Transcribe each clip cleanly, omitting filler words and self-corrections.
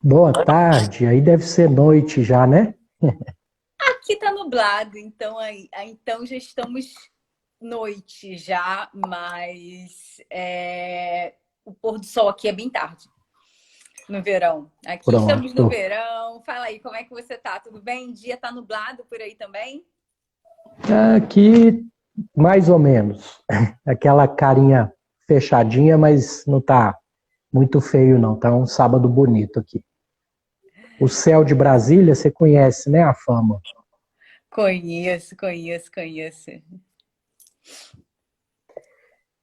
Boa tarde, aí deve ser noite já, né? Aqui tá nublado, então então já estamos noite já, mas o pôr do sol aqui é bem tarde, no verão. Aqui estamos no Pronto. verão. Fala aí, como é que você tá? Tudo bem? O dia tá nublado por aí também? Aqui, mais ou menos. Aquela carinha fechadinha, mas não tá muito feio, não. Tá um sábado bonito aqui. O céu de Brasília, você conhece, né? A fama. Conheço.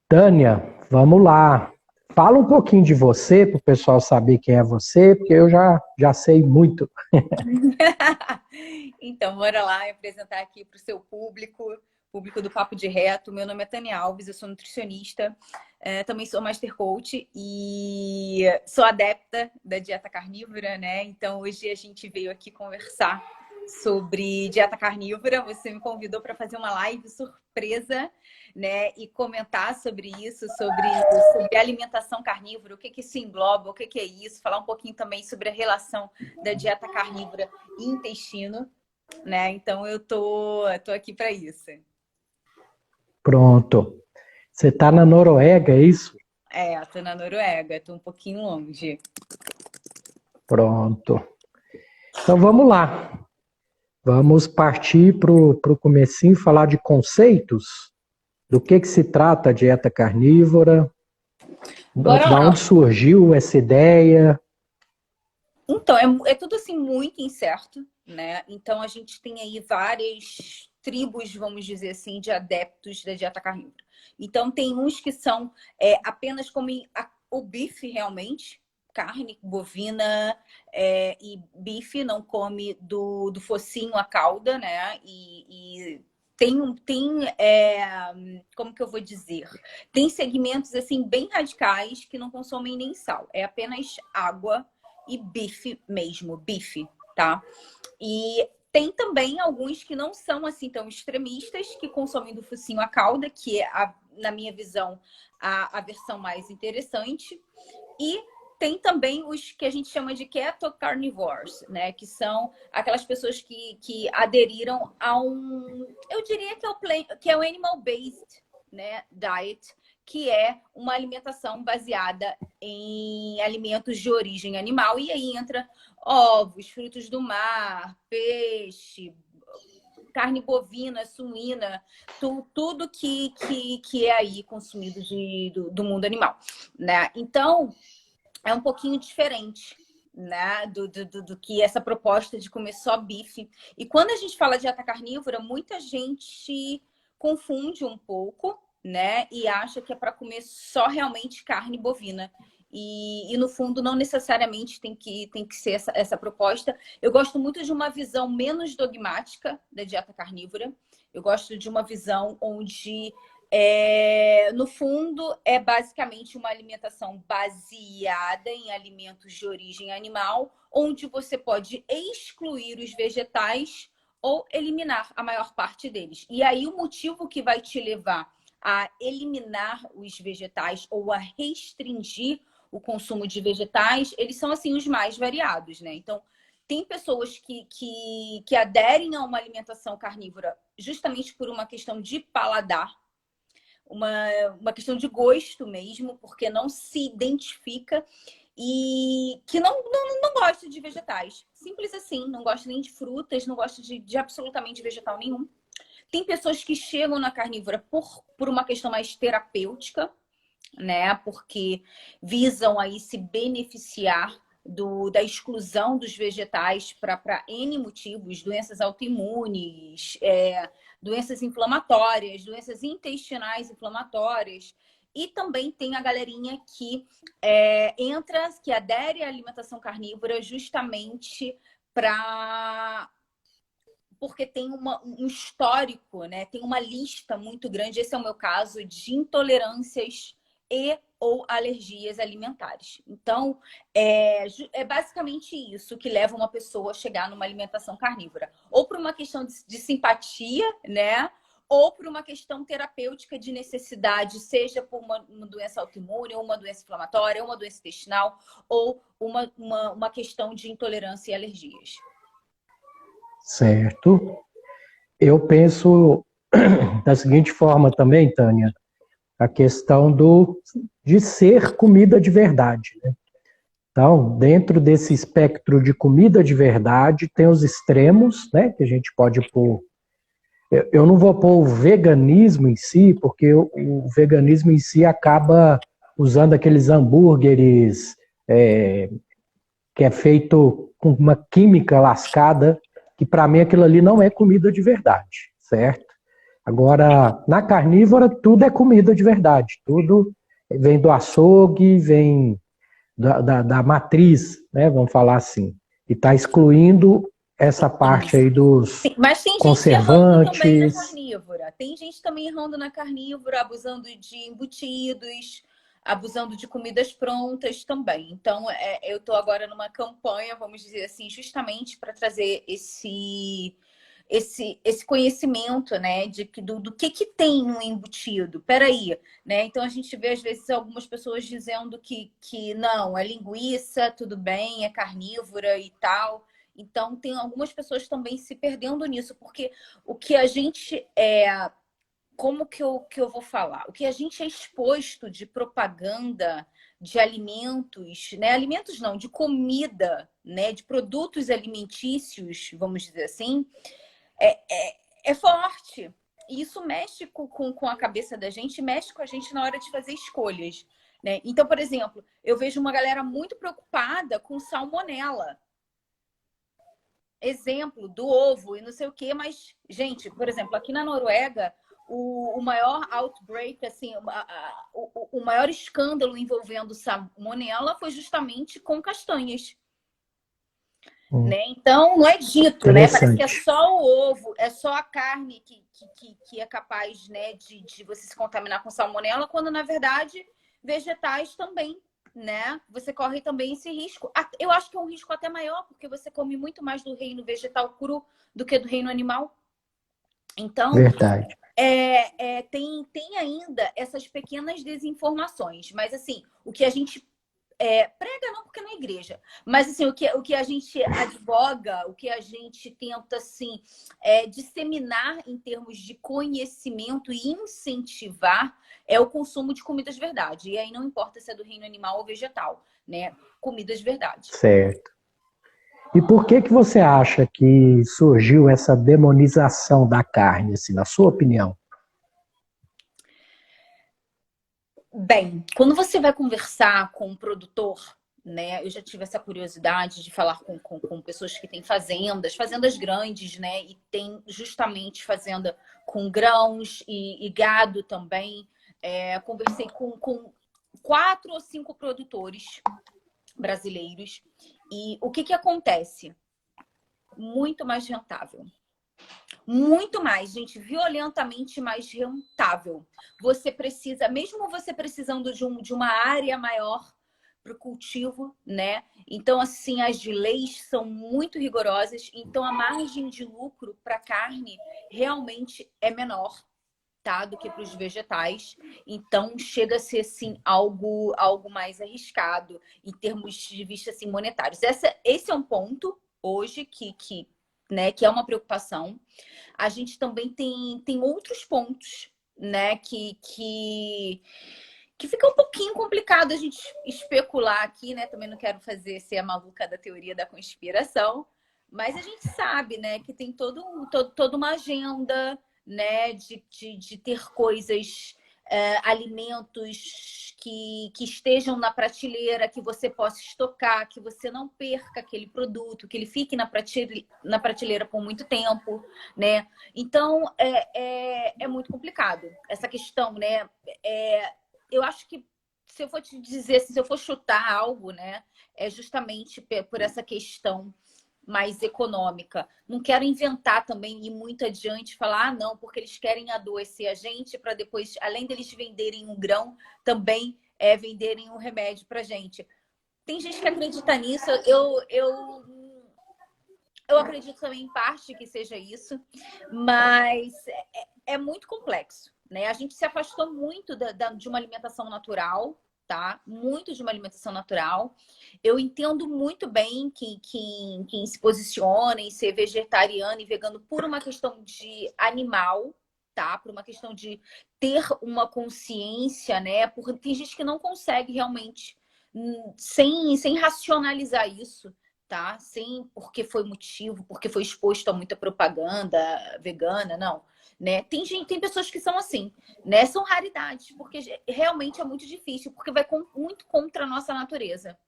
Tânia, vamos lá. Fala um pouquinho de você, para o pessoal saber quem é você, porque eu já sei muito. Então, bora lá me apresentar aqui para o seu público do Papo de Reto. Meu nome é Tânia Alves, eu sou nutricionista, também sou Master Coach e sou adepta da dieta carnívora, né? Então, hoje a gente veio aqui conversar sobre dieta carnívora. Você me convidou para fazer uma live surpresa, né? E comentar sobre isso, sobre alimentação carnívora, o que que isso engloba, o que que é isso, falar um pouquinho também sobre a relação da dieta carnívora e intestino, né? Então eu tô aqui para isso. Pronto. Você está na Noruega, é isso? Tô na Noruega, tô um pouquinho longe. Pronto. Então vamos lá. Vamos partir para o comecinho, falar de conceitos, do que se trata a dieta carnívora, Bora da onde lá. surgiu essa ideia. Então, é tudo assim muito incerto, né? Então a gente tem aí várias tribos, vamos dizer assim, de adeptos da dieta carnívora. Então tem uns que são apenas comem o bife realmente, carne bovina e bife, não come do focinho a cauda, né? E como que eu vou dizer? Tem segmentos assim bem radicais que não consomem nem sal, é apenas água e bife mesmo, bife, tá? E tem também alguns que não são assim tão extremistas, que consomem do focinho a cauda, que é, na minha visão, a versão mais interessante. E tem também os que a gente chama de keto carnivores, né? Que são aquelas pessoas que aderiram a eu diria que é o animal-based, né, diet, que é uma alimentação baseada em alimentos de origem animal. E aí entra ovos, frutos do mar, peixe, carne bovina, suína, tudo que é aí consumido do mundo animal, né? Então, é um pouquinho diferente, né, do que essa proposta de comer só bife. E quando a gente fala de dieta carnívora, muita gente confunde um pouco, né, e acha que é para comer só realmente carne bovina. E no fundo, não necessariamente tem que ser essa proposta. Eu gosto muito de uma visão menos dogmática da dieta carnívora. Eu gosto de uma visão onde no fundo, é basicamente uma alimentação baseada em alimentos de origem animal, onde você pode excluir os vegetais ou eliminar a maior parte deles. E aí, o motivo que vai te levar a eliminar os vegetais ou a restringir o consumo de vegetais, eles são, assim, os mais variados, né? Então, tem pessoas que aderem a uma alimentação carnívora justamente por uma questão de paladar, uma, uma questão de gosto mesmo, porque não se identifica e que não gosta de vegetais. Simples assim, não gosta nem de frutas, não gosta de absolutamente vegetal nenhum. Tem pessoas que chegam na carnívora por uma questão mais terapêutica, né? Porque visam aí se beneficiar da exclusão dos vegetais para N motivos, doenças autoimunes, doenças inflamatórias, doenças intestinais inflamatórias. E também tem a galerinha que que adere à alimentação carnívora justamente para porque tem um histórico, né? Tem uma lista muito grande, esse é o meu caso, de intolerâncias e ou alergias alimentares. Então, é basicamente isso que leva uma pessoa a chegar numa alimentação carnívora. Ou por uma questão de simpatia, né? ou por uma questão terapêutica de necessidade, seja por uma doença autoimune, ou uma doença inflamatória, ou uma doença intestinal, ou uma questão de intolerância e alergias. Certo. Eu penso da seguinte forma também, Tânia, a questão de ser comida de verdade, né? Então, dentro desse espectro de comida de verdade, tem os extremos, né, que a gente pode pôr. Eu não vou pôr o veganismo em si, porque o veganismo em si acaba usando aqueles hambúrgueres que é feito com uma química lascada, que para mim aquilo ali não é comida de verdade, certo? Agora, na carnívora, tudo é comida de verdade. Tudo vem do açougue, vem da matriz, né? Vamos falar assim. E está excluindo essa parte aí dos Mas tem gente errando também na conservantes. carnívora. Tem gente também errando na carnívora, abusando de embutidos, abusando de comidas prontas também. Então, eu estou agora numa campanha, vamos dizer assim, justamente para trazer esse conhecimento, né, do que tem no embutido. Peraí, né? Então a gente vê às vezes algumas pessoas dizendo que não, é linguiça, tudo bem, é carnívora e tal. Então tem algumas pessoas também se perdendo nisso, porque o que a gente como que eu vou falar? O que a gente é exposto de propaganda de alimentos, né? Alimentos não, de comida, né? De produtos alimentícios, vamos dizer assim, é forte. E isso mexe com a cabeça da gente, mexe com a gente na hora de fazer escolhas, né? Então, por exemplo, eu vejo uma galera muito preocupada com salmonela. Exemplo do ovo e não sei o quê, mas, gente, por exemplo, aqui na Noruega, o maior outbreak, assim, o maior escândalo envolvendo salmonela foi justamente com castanhas. Né? Então, não é dito, né? Parece que é Interessante. só o ovo, é só a carne que é capaz, né, de você se contaminar com salmonela, quando, na verdade, vegetais também, né? Você corre também esse risco. Eu acho que é um risco até maior, porque você come muito mais do reino vegetal cru do que do reino animal. Então, Verdade. tem ainda essas pequenas desinformações. Mas, assim, o que a gente prega não, porque não é igreja. Mas assim, o que a gente advoga, o que a gente tenta assim, disseminar em termos de conhecimento e incentivar é o consumo de comidas de verdade. E aí não importa se é do reino animal ou vegetal, né? Comidas de verdade. Certo. E por que você acha que surgiu essa demonização da carne, assim, na sua opinião? Bem, quando você vai conversar com um produtor, né? Eu já tive essa curiosidade de falar com pessoas que têm fazendas grandes, né? E tem justamente fazenda com grãos e gado também. Conversei com 4 ou 5 produtores brasileiros. E o que acontece? Muito mais rentável. Muito mais, gente, violentamente mais rentável. Você precisa, mesmo você precisando de uma área maior para o cultivo, né? Então, assim, as leis são muito rigorosas, então a margem de lucro para carne realmente é menor, tá? Do que para os vegetais. Então, chega a ser, assim, algo mais arriscado em termos de vista, assim, monetários. Esse é um ponto hoje né, que é uma preocupação. A gente também tem outros pontos, né, que fica um pouquinho complicado a gente especular aqui, né? Também não quero ser a maluca da teoria da conspiração, mas a gente sabe, né, que tem toda uma agenda, né, de ter coisas, alimentos que estejam na prateleira, que você possa estocar, que você não perca aquele produto, que ele fique na prateleira por muito tempo, né? Então, é muito complicado essa questão, né? Eu acho que, se eu for te dizer, se eu for chutar algo, né? É justamente por essa questão mais econômica. Não quero inventar também, ir muito adiante, falar, não, porque eles querem adoecer a gente para depois, além deles venderem um grão, também venderem um remédio para a gente. Tem gente que acredita nisso, eu acredito também em parte que seja isso, mas é muito complexo, né? A gente se afastou muito de uma alimentação natural, tá? Muito de uma alimentação natural. Eu entendo muito bem quem se posiciona em ser vegetariano e vegano por uma questão de animal, tá? Por uma questão de ter uma consciência, né? Porque tem gente que não consegue realmente, sem racionalizar isso, tá? Sem porque foi motivo, porque foi exposto a muita propaganda vegana, não. Né? Tem pessoas que são assim, né? São raridades, porque realmente é muito difícil, porque vai muito contra a nossa natureza.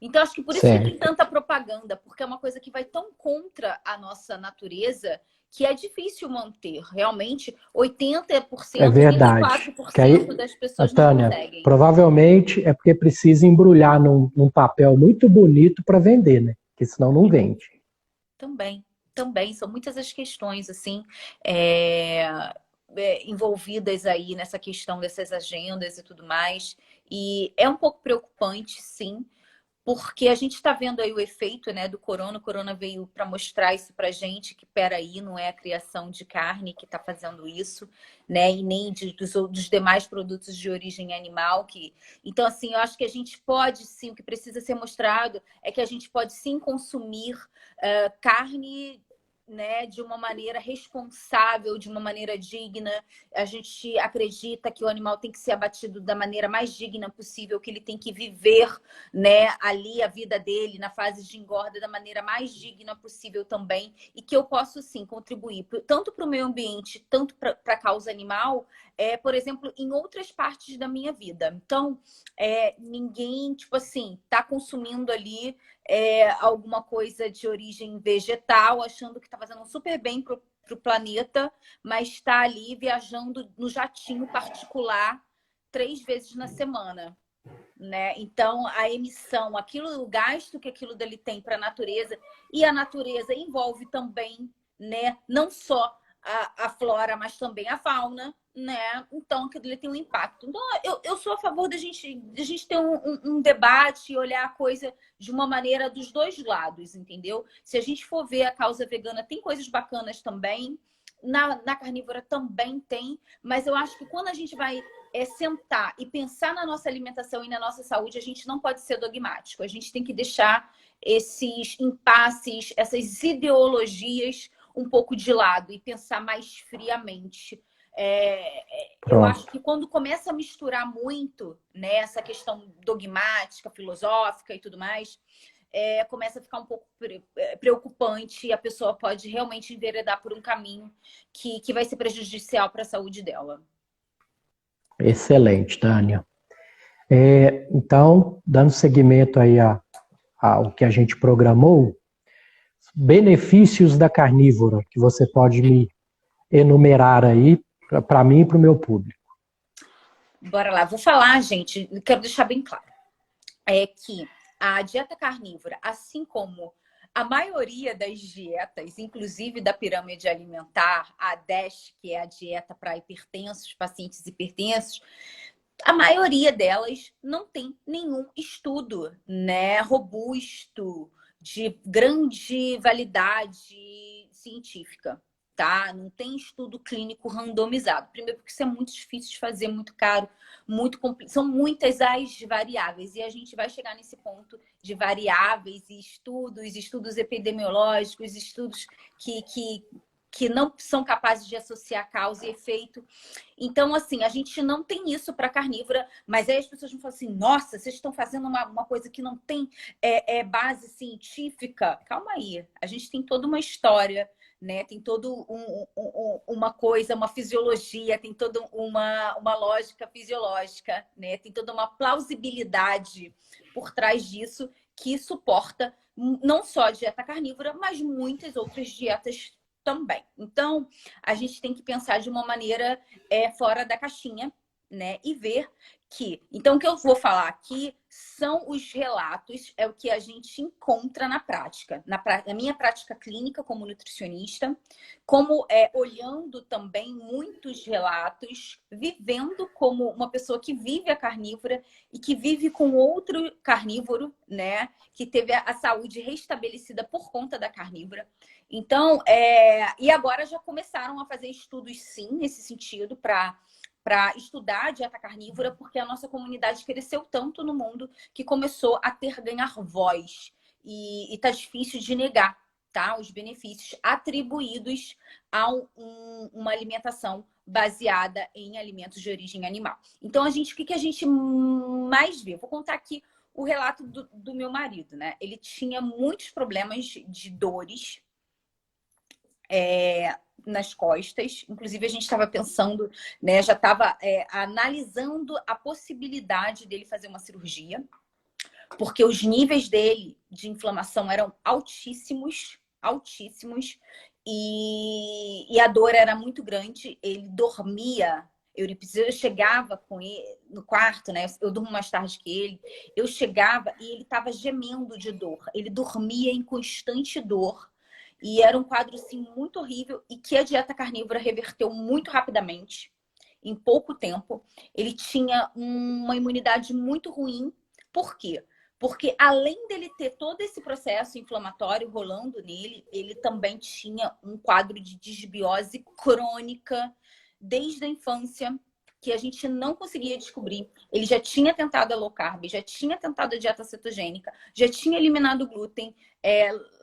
Então, acho que por isso que tem Certo. tanta propaganda, porque é uma coisa que vai tão contra a nossa natureza que é difícil manter. Realmente, É 80%, verdade. Que 84% aí, das a pessoas não Tânia, conseguem. provavelmente é porque precisa embrulhar num papel muito bonito para vender, né? Porque senão não vende. Também, são muitas as questões, assim, envolvidas aí nessa questão dessas agendas e tudo mais. E é um pouco preocupante, sim, porque a gente está vendo aí o efeito, né, do corona. O corona veio para mostrar isso para gente, que peraí, não é a criação de carne que está fazendo isso, né, e nem dos demais produtos de origem animal. Então, assim, eu acho que a gente pode sim, o que precisa ser mostrado é que a gente pode sim consumir carne, né, de uma maneira responsável, de uma maneira digna. A gente acredita que o animal tem que ser abatido da maneira mais digna possível, que ele tem que viver, né, ali a vida dele na fase de engorda da maneira mais digna possível também, e que eu posso sim contribuir tanto para o meio ambiente, tanto para a causa animal, por exemplo, em outras partes da minha vida. Então, ninguém, tipo assim, tá consumindo ali alguma coisa de origem vegetal, achando que está fazendo super bem para o planeta, mas está ali viajando no jatinho particular 3 vezes na semana. Né? Então, a emissão, o gasto que aquilo dele tem para a natureza, e a natureza envolve também, né, não só a flora, mas também a fauna, né? Então, aquilo dele tem um impacto. Então, eu sou a favor da gente ter um debate e olhar a coisa de uma maneira dos dois lados, entendeu? Se a gente for ver a causa vegana, tem coisas bacanas também, na carnívora também tem, mas eu acho que quando a gente vai sentar e pensar na nossa alimentação e na nossa saúde, a gente não pode ser dogmático. A gente tem que deixar esses impasses, essas ideologias um pouco de lado e pensar mais friamente. Eu acho Pronto. que quando começa a misturar muito, né, essa questão dogmática, filosófica e tudo mais, começa a ficar um pouco preocupante e a pessoa pode realmente enveredar por um caminho que vai ser prejudicial para a saúde dela. Excelente, Tânia. Então, dando seguimento aí ao que a gente programou, benefícios da carnívora, que você pode me enumerar aí para mim e para o meu público. Bora lá, vou falar, gente, quero deixar bem claro, que a dieta carnívora, assim como a maioria das dietas, inclusive da pirâmide alimentar, a DASH, que é a dieta para hipertensos, pacientes hipertensos, a maioria delas não tem nenhum estudo, né, robusto, de grande validade científica, tá? Não tem estudo clínico randomizado. Primeiro porque isso é muito difícil de fazer, muito caro, são muitas as variáveis, e a gente vai chegar nesse ponto de variáveis e estudos epidemiológicos, estudos que não são capazes de associar causa e efeito. Então, assim, a gente não tem isso para carnívora, mas aí as pessoas vão falar assim, nossa, vocês estão fazendo uma coisa que não tem base científica. Calma aí, a gente tem toda uma história, né? Tem todo uma coisa, uma fisiologia, tem toda uma lógica fisiológica, né? Tem toda uma plausibilidade por trás disso que suporta não só a dieta carnívora, mas muitas outras dietas também. Então, a gente tem que pensar de uma maneira fora da caixinha, né? E ver Então, o que eu vou falar aqui são os relatos, é o que a gente encontra na prática, na minha prática clínica como nutricionista, como olhando também muitos relatos, vivendo como uma pessoa que vive a carnívora e que vive com outro carnívoro, né? Que teve a saúde restabelecida por conta da carnívora. Então, e agora já começaram a fazer estudos, sim, nesse sentido, para estudar a dieta carnívora, porque a nossa comunidade cresceu tanto no mundo que começou a ganhar voz. E tá difícil de negar, tá? Os benefícios atribuídos a uma alimentação baseada em alimentos de origem animal. Então, o que a gente mais vê? Vou contar aqui o relato do meu marido, né? Ele tinha muitos problemas de dores nas costas. Inclusive, a gente estava pensando, né? Já estava analisando a possibilidade dele fazer uma cirurgia, porque os níveis dele de inflamação eram altíssimos, altíssimos, e a dor era muito grande. Ele dormia. Eu chegava com ele no quarto, né? Eu durmo mais tarde que ele. Eu chegava e ele estava gemendo de dor. Ele dormia em constante dor. E era um quadro, assim, muito horrível e que a dieta carnívora reverteu muito rapidamente, em pouco tempo. Ele tinha uma imunidade muito ruim. Por quê? Porque além dele ter todo esse processo inflamatório rolando nele, ele também tinha um quadro de desbiose crônica desde a infância, que a gente não conseguia descobrir. Ele já tinha tentado a low carb, já tinha tentado a dieta cetogênica, já tinha eliminado o glúten,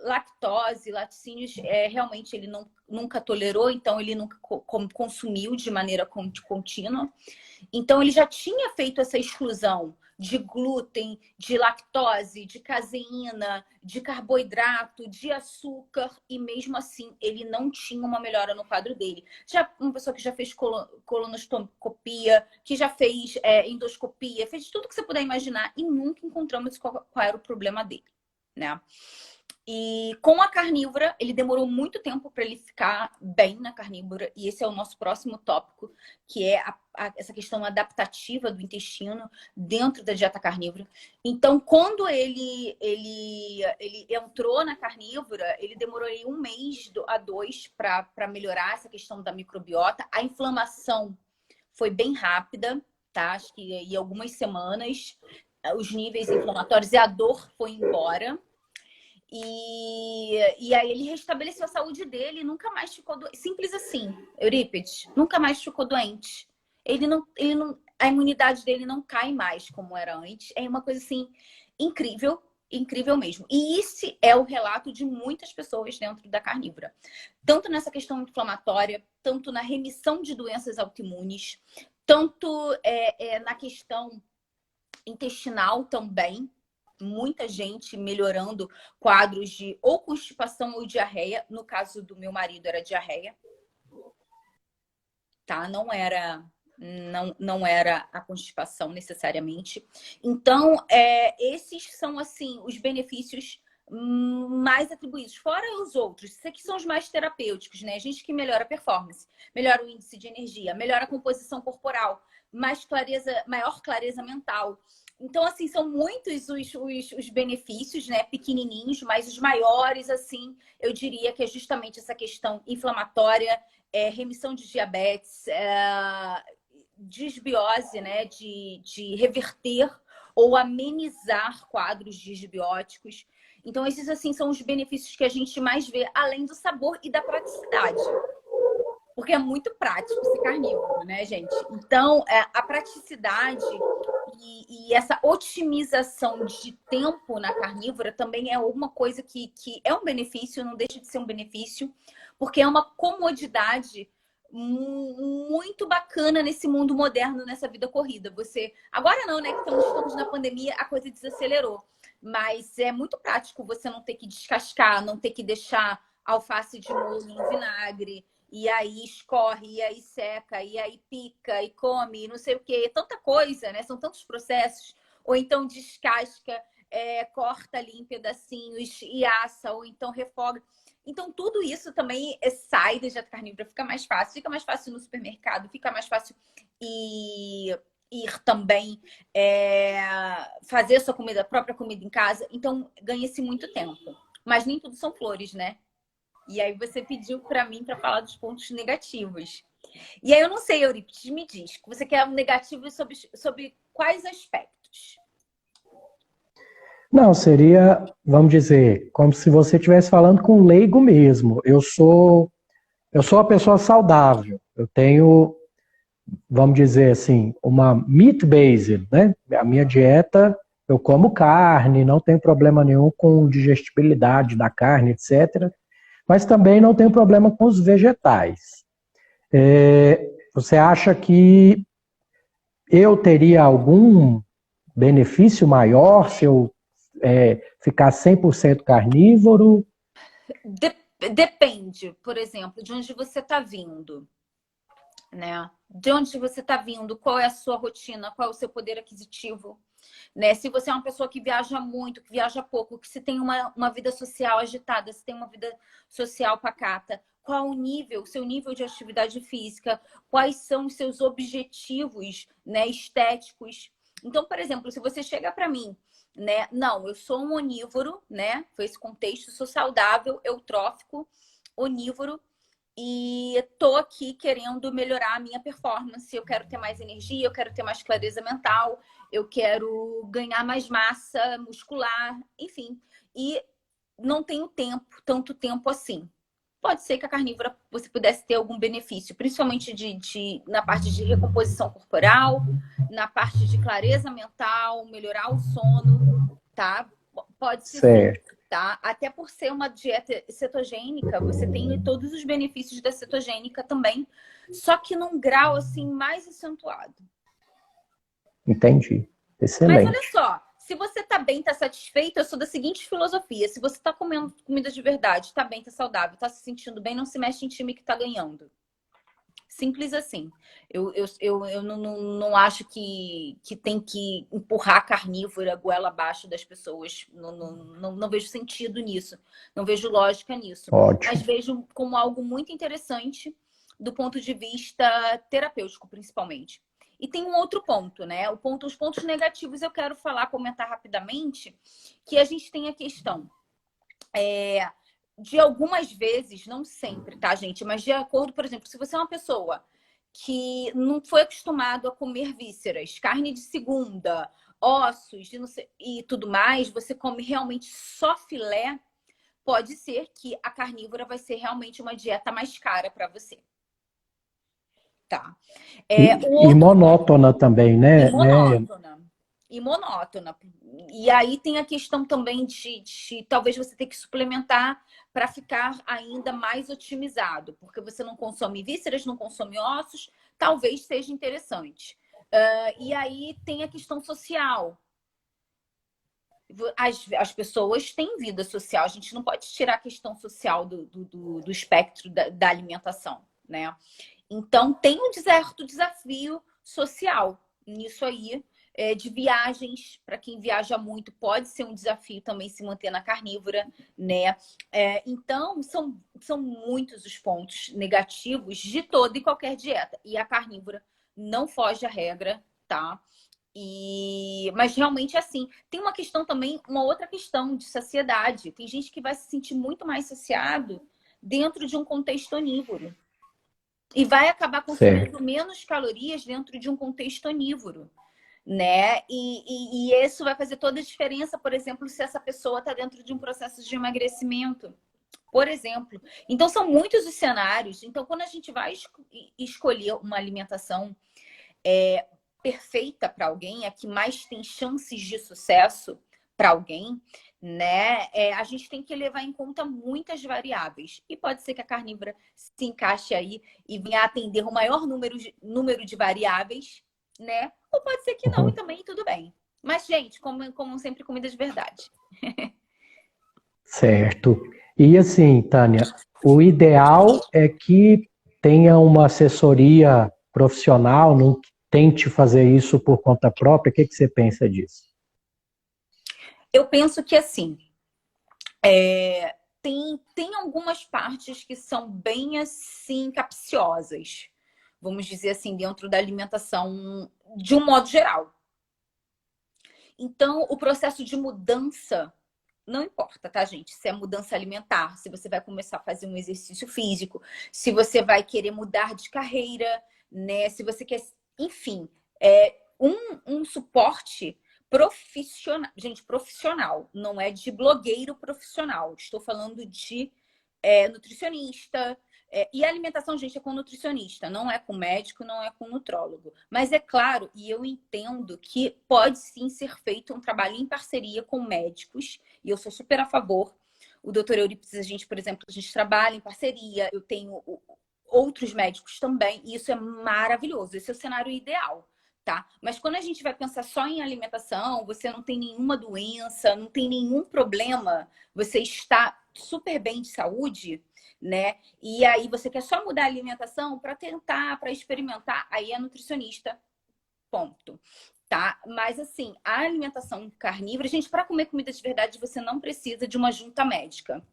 lactose, laticínios, realmente ele nunca tolerou, então ele nunca consumiu de maneira contínua. Então, ele já tinha feito essa exclusão de glúten, de lactose, de caseína, de carboidrato, de açúcar, e mesmo assim ele não tinha uma melhora no quadro dele. Já uma pessoa que já fez colonoscopia, que já fez endoscopia, fez tudo que você puder imaginar e nunca encontramos qual era o problema dele, né? E com a carnívora, ele demorou muito tempo para ele ficar bem na carnívora. E esse é o nosso próximo tópico, que é essa questão adaptativa do intestino dentro da dieta carnívora. Então, quando ele entrou na carnívora, ele demorou aí 1 mês a 2 para melhorar essa questão da microbiota. A inflamação foi bem rápida, tá? Acho que em algumas semanas os níveis inflamatórios e a dor foi embora. E aí ele restabeleceu a saúde dele e nunca mais ficou doente. Simples assim, Eurípides, nunca mais ficou doente. A imunidade dele não cai mais como era antes. É uma coisa assim incrível, incrível mesmo. E esse é o relato de muitas pessoas dentro da carnívora. Tanto nessa questão inflamatória, tanto na remissão de doenças autoimunes, tanto na questão intestinal também. Muita gente melhorando quadros de ou constipação ou diarreia. No caso do meu marido era diarreia, tá? Não era a constipação necessariamente. Então, esses são assim os benefícios mais atribuídos, fora os outros. Esses aqui são os mais terapêuticos, né? Gente que melhora a performance, melhora o índice de energia, melhora a composição corporal, maior clareza mental. Então, assim, são muitos os benefícios, né? Pequenininhos, mas os maiores, assim, eu diria que é justamente essa questão inflamatória, remissão de diabetes, desbiose, né? De reverter ou amenizar quadros disbióticos. Então, esses, assim, são os benefícios que a gente mais vê, além do sabor e da praticidade. Porque é muito prático ser carnívoro, né, gente? Então, a praticidade e essa otimização de tempo na carnívora também é uma coisa que é um benefício, não deixa de ser um benefício, porque é uma comodidade muito bacana nesse mundo moderno, nessa vida corrida. Agora não, né? Que estamos na pandemia, a coisa desacelerou. Mas é muito prático você não ter que descascar, não ter que deixar alface de molho no vinagre. E aí escorre, e aí seca, e aí pica, e come, não sei o quê. Tanta coisa, né? São tantos processos. Ou então descasca, corta ali em pedacinhos e assa, ou então refoga. Então, tudo isso também sai da dieta carnívora. Fica mais fácil no supermercado, fica mais fácil ir ir também fazer a sua comida, a própria comida em casa. Então, ganha-se muito tempo. Mas nem tudo são flores, né? E aí você pediu para mim para falar dos pontos negativos. E aí eu não sei, Eurípides, me diz, você quer um negativo sobre quais aspectos? Não, seria, vamos dizer, como se você estivesse falando com um leigo mesmo. Eu sou uma pessoa saudável. Eu tenho, vamos dizer assim, uma meat based, né? A minha dieta, eu como carne, não tenho problema nenhum com digestibilidade da carne, etc. Mas também não tenho problema com os vegetais. Você acha que eu teria algum benefício maior se eu ficar 100% carnívoro? Depende, por exemplo, de onde você está vindo, né? De onde você está vindo, qual é a sua rotina, qual é o seu poder aquisitivo, né? Se você é uma pessoa que viaja muito, que viaja pouco, que se tem uma vida social agitada, se tem uma vida social pacata, qual o nível, seu nível de atividade física, quais são os seus objetivos, né, estéticos. Então, por exemplo, se você chega para mim, né, não, eu sou um onívoro, né? Foi esse contexto, sou saudável, eutrófico, onívoro, e tô aqui querendo melhorar a minha performance. Eu quero ter mais energia, eu quero ter mais clareza mental, eu quero ganhar mais massa muscular, enfim. E não tenho tempo, tanto tempo assim. Pode ser que a carnívora você pudesse ter algum benefício, principalmente na parte de recomposição corporal, na parte de clareza mental, melhorar o sono, tá? Pode ser sim, Certo. tá? Até por ser uma dieta cetogênica, você tem todos os benefícios da cetogênica também, só que num grau assim mais acentuado. Entendi. Mas olha Excelente. só, se você tá bem, tá satisfeito, eu sou da seguinte filosofia: se você tá comendo comida de verdade, tá bem, tá saudável, tá se sentindo bem, não se mexe em time que tá ganhando. Simples assim. Eu não acho que tem que empurrar a carnívora goela abaixo das pessoas. Não vejo sentido nisso. Não vejo lógica nisso. Mas Ótimo. vejo como algo muito interessante do ponto de vista terapêutico, principalmente. E tem um outro ponto, né? Os pontos negativos eu quero falar, comentar rapidamente, que a gente tem a questão de algumas vezes, não sempre, tá, gente? Mas de acordo, por exemplo, se você é uma pessoa que não foi acostumado a comer vísceras, carne de segunda, ossos e tudo mais, você come realmente só filé, pode ser que a carnívora vai ser realmente uma dieta mais cara para você. Tá. O E outro monótona também, e né? monótona. E monótona. E aí tem a questão também de talvez você ter que suplementar para ficar ainda mais otimizado, porque você não consome vísceras, não consome ossos, talvez seja interessante. E aí tem a questão social. As pessoas têm vida social, a gente não pode tirar a questão social do espectro da alimentação, né? Então, tem um certo desafio social nisso aí, de viagens. Para quem viaja muito, pode ser um desafio também se manter na carnívora, né? Então, são muitos os pontos negativos de toda e qualquer dieta. E a carnívora não foge à regra, tá? Mas realmente assim, tem uma questão também, uma outra questão de saciedade. Tem gente que vai se sentir muito mais saciado dentro de um contexto onívoro. E vai acabar consumindo Certo. menos calorias dentro de um contexto onívoro, né? E isso vai fazer toda a diferença, por exemplo, se essa pessoa está dentro de um processo de emagrecimento, por exemplo. Então, são muitos os cenários. Então, quando a gente vai escolher uma alimentação perfeita para alguém, a que mais tem chances de sucesso para alguém, né? A gente tem que levar em conta muitas variáveis. E pode ser que a carnívora se encaixe aí e venha atender o maior número de variáveis, né? Ou pode ser que não, e Uhum. também tudo bem. Mas, gente, como sempre, comida de verdade. Certo. E assim, Tânia, o ideal é que tenha uma assessoria profissional, não tente fazer isso por conta própria. O que você pensa disso? Eu penso que assim, tem algumas partes que são bem assim capciosas. vamos dizer assim, dentro da alimentação de um modo geral. Então, o processo de mudança não importa, tá, gente? Se é mudança alimentar, se você vai começar a fazer um exercício físico, se você vai querer mudar de carreira, né? Se você quer, enfim, um suporte profissional. Gente, profissional, não é de blogueiro profissional. Estou falando de nutricionista. E a alimentação, gente, é com nutricionista, não é com médico, não é com nutrólogo. Mas é claro, e eu entendo que pode sim ser feito um trabalho em parceria com médicos, e eu sou super a favor. O doutor Eurípides, a gente, por exemplo, a gente trabalha em parceria, eu tenho outros médicos também, e isso é maravilhoso, esse é o cenário ideal. Tá? Mas quando a gente vai pensar só em alimentação, você não tem nenhuma doença, não tem nenhum problema, você está super bem de saúde, né? E aí você quer só mudar a alimentação para tentar, para experimentar, aí é nutricionista, ponto. Tá? Mas assim, a alimentação carnívora, gente, para comer comida de verdade, você não precisa de uma junta médica.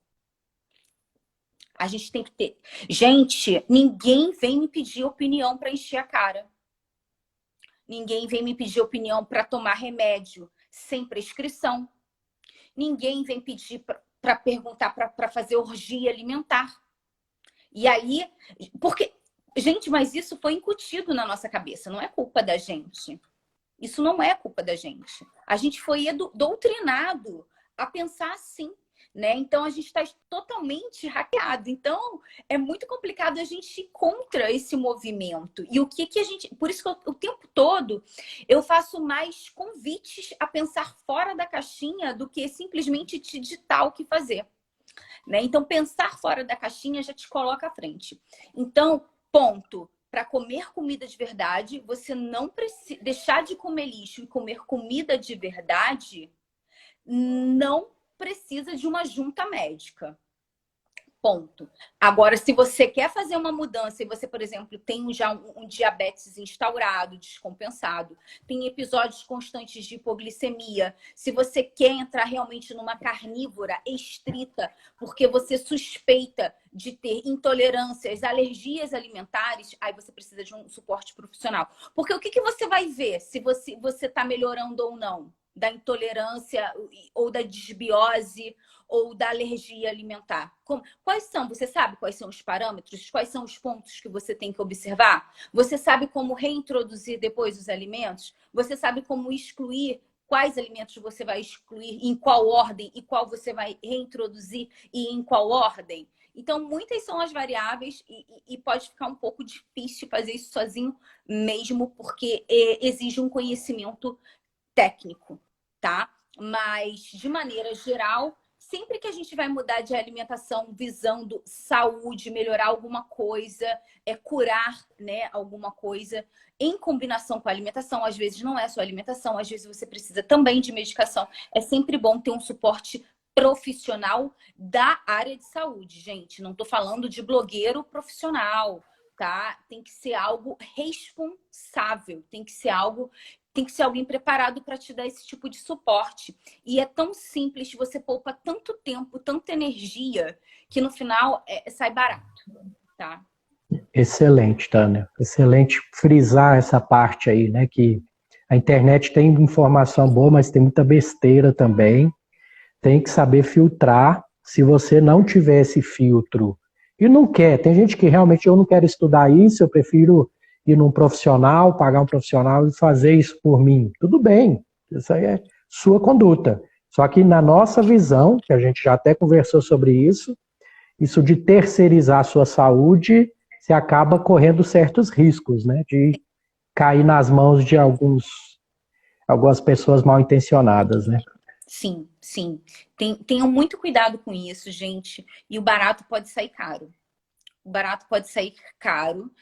A gente tem que ter. Gente, ninguém vem me pedir opinião para encher a cara. Ninguém vem me pedir opinião para tomar remédio sem prescrição. Ninguém vem pedir para perguntar para fazer orgia alimentar. E aí, porque, gente, mas isso foi incutido na nossa cabeça, não é culpa da gente. Isso não é culpa da gente. A gente foi doutrinado a pensar assim, né? Então a gente está totalmente hackeado. Então é muito complicado a gente ir contra esse movimento. E o que a gente. Por isso que o tempo todo eu faço mais convites a pensar fora da caixinha do que simplesmente te ditar o que fazer. Né? Então, pensar fora da caixinha já te coloca à frente. Então, ponto. Para comer comida de verdade, você não precisa deixar de comer lixo e comer comida de verdade, não precisa de uma junta médica. Ponto. Agora, se você quer fazer uma mudança e você, por exemplo, tem já um diabetes instaurado, descompensado, tem episódios constantes de hipoglicemia, se você quer entrar realmente numa carnívora estrita, porque você suspeita de ter intolerâncias, alergias alimentares, aí você precisa de um suporte profissional. Porque o que você vai ver se você está melhorando ou não? Da intolerância ou da desbiose ou da alergia alimentar. Quais são? Você sabe quais são os parâmetros? Quais são os pontos que você tem que observar? Você sabe como reintroduzir depois os alimentos? Você sabe como excluir? Quais alimentos você vai excluir? Em qual ordem? E qual você vai reintroduzir? E em qual ordem? Então, muitas são as variáveis e pode ficar um pouco difícil fazer isso sozinho mesmo, porque exige um conhecimento técnico, tá? Mas, de maneira geral, sempre que a gente vai mudar de alimentação visando saúde, melhorar alguma coisa, curar, né, alguma coisa, em combinação com a alimentação, às vezes não é só alimentação, às vezes você precisa também de medicação. É sempre bom ter um suporte profissional da área de saúde, gente. Não estou falando de blogueiro profissional, tá? Tem que ser algo responsável, tem que ser alguém preparado para te dar esse tipo de suporte. E é tão simples, você poupa tanto tempo, tanta energia, que no final sai barato, tá? Excelente, Tânia. Excelente frisar essa parte aí, né? Que a internet tem informação boa, mas tem muita besteira também. Tem que saber filtrar. Se você não tiver esse filtro e não quer, tem gente que realmente eu não quero estudar isso, eu prefiro ir num profissional, pagar um profissional e fazer isso por mim. Tudo bem, isso aí é sua conduta. Só que na nossa visão, que a gente já até conversou sobre isso de terceirizar a sua saúde, você acaba correndo certos riscos, né? De cair nas mãos de algumas pessoas mal intencionadas, né? Sim, sim. Tenham muito cuidado com isso, gente. E o barato pode sair caro. O barato pode sair caro.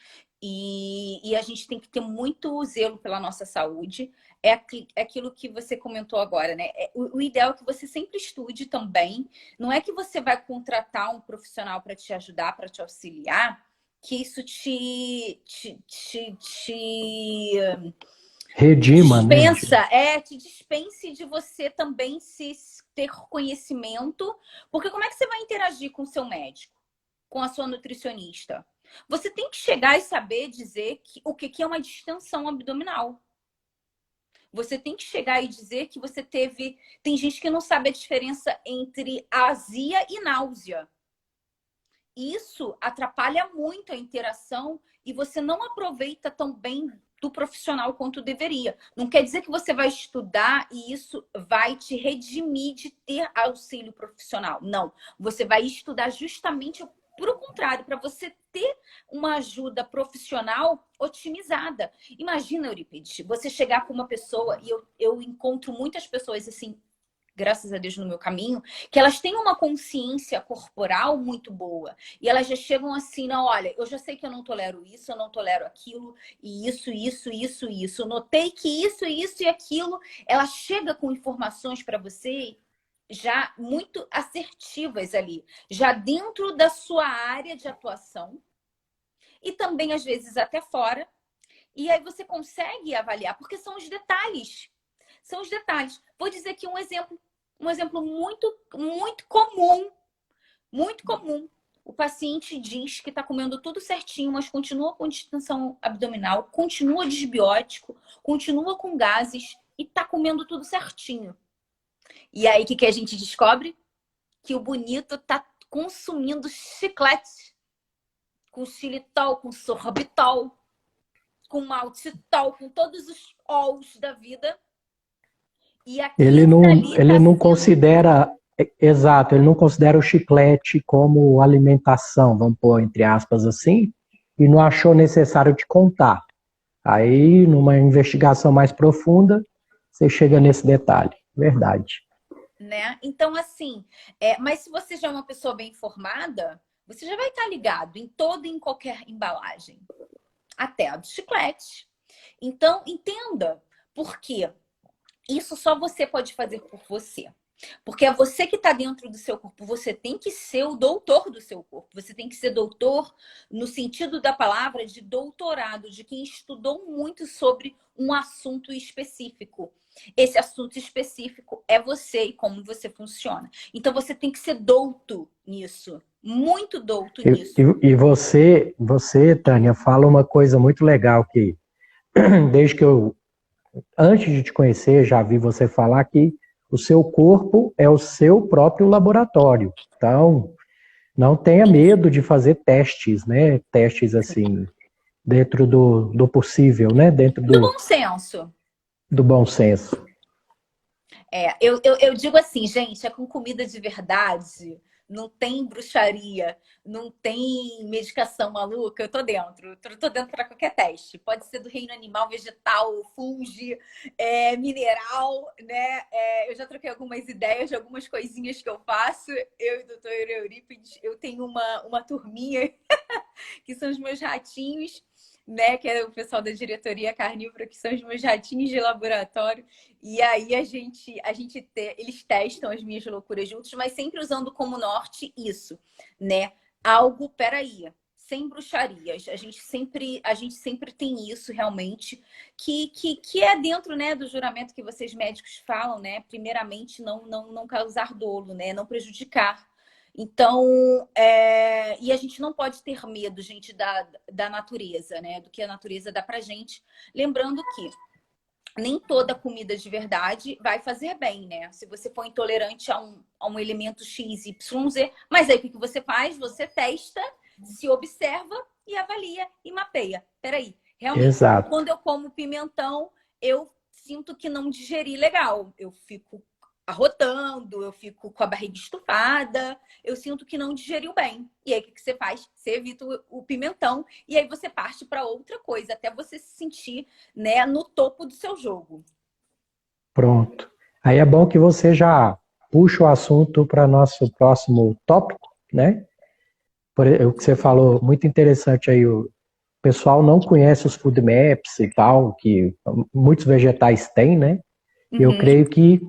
E a gente tem que ter muito zelo pela nossa saúde. É aquilo que você comentou agora, né? O ideal é que você sempre estude também. Não é que você vai contratar um profissional para te ajudar, para te auxiliar, que isso te Redima, né? te dispense de você também se ter conhecimento. Porque como é que você vai interagir com o seu médico, com a sua nutricionista? Você tem que chegar e saber dizer o que é uma distensão abdominal. Você tem que chegar e dizer que você teve... Tem gente que não sabe a diferença entre azia e náusea. Isso atrapalha muito a interação e você não aproveita tão bem do profissional quanto deveria. Não quer dizer que você vai estudar e isso vai te redimir de ter auxílio profissional. Não. Você vai estudar justamente por o contrário, para você ter uma ajuda profissional otimizada. Imagina, Eurípides, você chegar com uma pessoa, e eu encontro muitas pessoas assim, graças a Deus no meu caminho, que elas têm uma consciência corporal muito boa. E elas já chegam assim, não, olha, eu já sei que eu não tolero isso, eu não tolero aquilo, e isso. Eu notei que isso e aquilo. Ela chega com informações para você já muito assertivas ali, já dentro da sua área de atuação e também, às vezes, até fora. E aí você consegue avaliar, porque são os detalhes. São os detalhes. Vou dizer aqui um exemplo muito comum. Muito comum. O paciente diz que está comendo tudo certinho, mas continua com distensão abdominal, continua desbiótico, continua com gases e está comendo tudo certinho. E aí, o que a gente descobre? Que o bonito tá consumindo chiclete. Com xilitol, com sorbitol, com maltitol, com todos os ols da vida. E ele não considera... Exato, ele não considera o chiclete como alimentação, vamos pôr entre aspas assim, e não achou necessário te contar. Aí, numa investigação mais profunda, você chega nesse detalhe. Verdade. Né? Então, assim, mas se você já é uma pessoa bem informada, você já vai estar ligado em toda e em qualquer embalagem, até a do chiclete. Então, entenda, porque isso só você pode fazer por você. Porque é você que está dentro do seu corpo. Você tem que ser o doutor do seu corpo. Você tem que ser doutor no sentido da palavra de doutorado, de quem estudou muito sobre um assunto específico. Esse assunto específico é você e como você funciona. Então você tem que ser douto nisso. Muito douto nisso. E você, Tânia, fala uma coisa muito legal que desde que antes de te conhecer, já vi você falar que o seu corpo é o seu próprio laboratório. Então, não tenha medo de fazer testes, né? Testes assim, dentro do possível, né? Dentro do bom senso. Do bom senso. Eu digo assim, gente, é com comida de verdade, não tem bruxaria, não tem medicação maluca, eu tô dentro para qualquer teste. Pode ser do reino animal, vegetal, fungo, mineral, né? Eu já troquei algumas ideias de algumas coisinhas que eu faço. Eu e o doutor Eurípides, eu tenho uma turminha que são os meus ratinhos, né, que é o pessoal da diretoria carnívora, que são os meus ratinhos de laboratório. E aí eles testam as minhas loucuras juntos, mas sempre usando como norte isso, né? Algo, peraí, sem bruxarias. A gente sempre tem isso realmente, que é dentro, né, do juramento que vocês médicos falam, né? Primeiramente, não causar dolo, né? Não prejudicar. Então, e a gente não pode ter medo, gente, da natureza, né? Do que a natureza dá pra gente. Lembrando que nem toda comida de verdade vai fazer bem, né? Se você for intolerante a um elemento X, Y, Z, mas aí o que você faz? Você testa, se observa e avalia e mapeia. Peraí, realmente, exato, quando eu como pimentão, eu sinto que não digeri legal. Eu fico arrotando, eu fico com a barriga estufada, eu sinto que não digeriu bem. E aí, o que você faz? Você evita o pimentão e aí você parte para outra coisa, até você se sentir, né, no topo do seu jogo. Pronto. Aí é bom que você já puxa o assunto para nosso próximo tópico, né? O que você falou, muito interessante aí, o pessoal não conhece os food maps e tal, que muitos vegetais têm, né? E eu creio que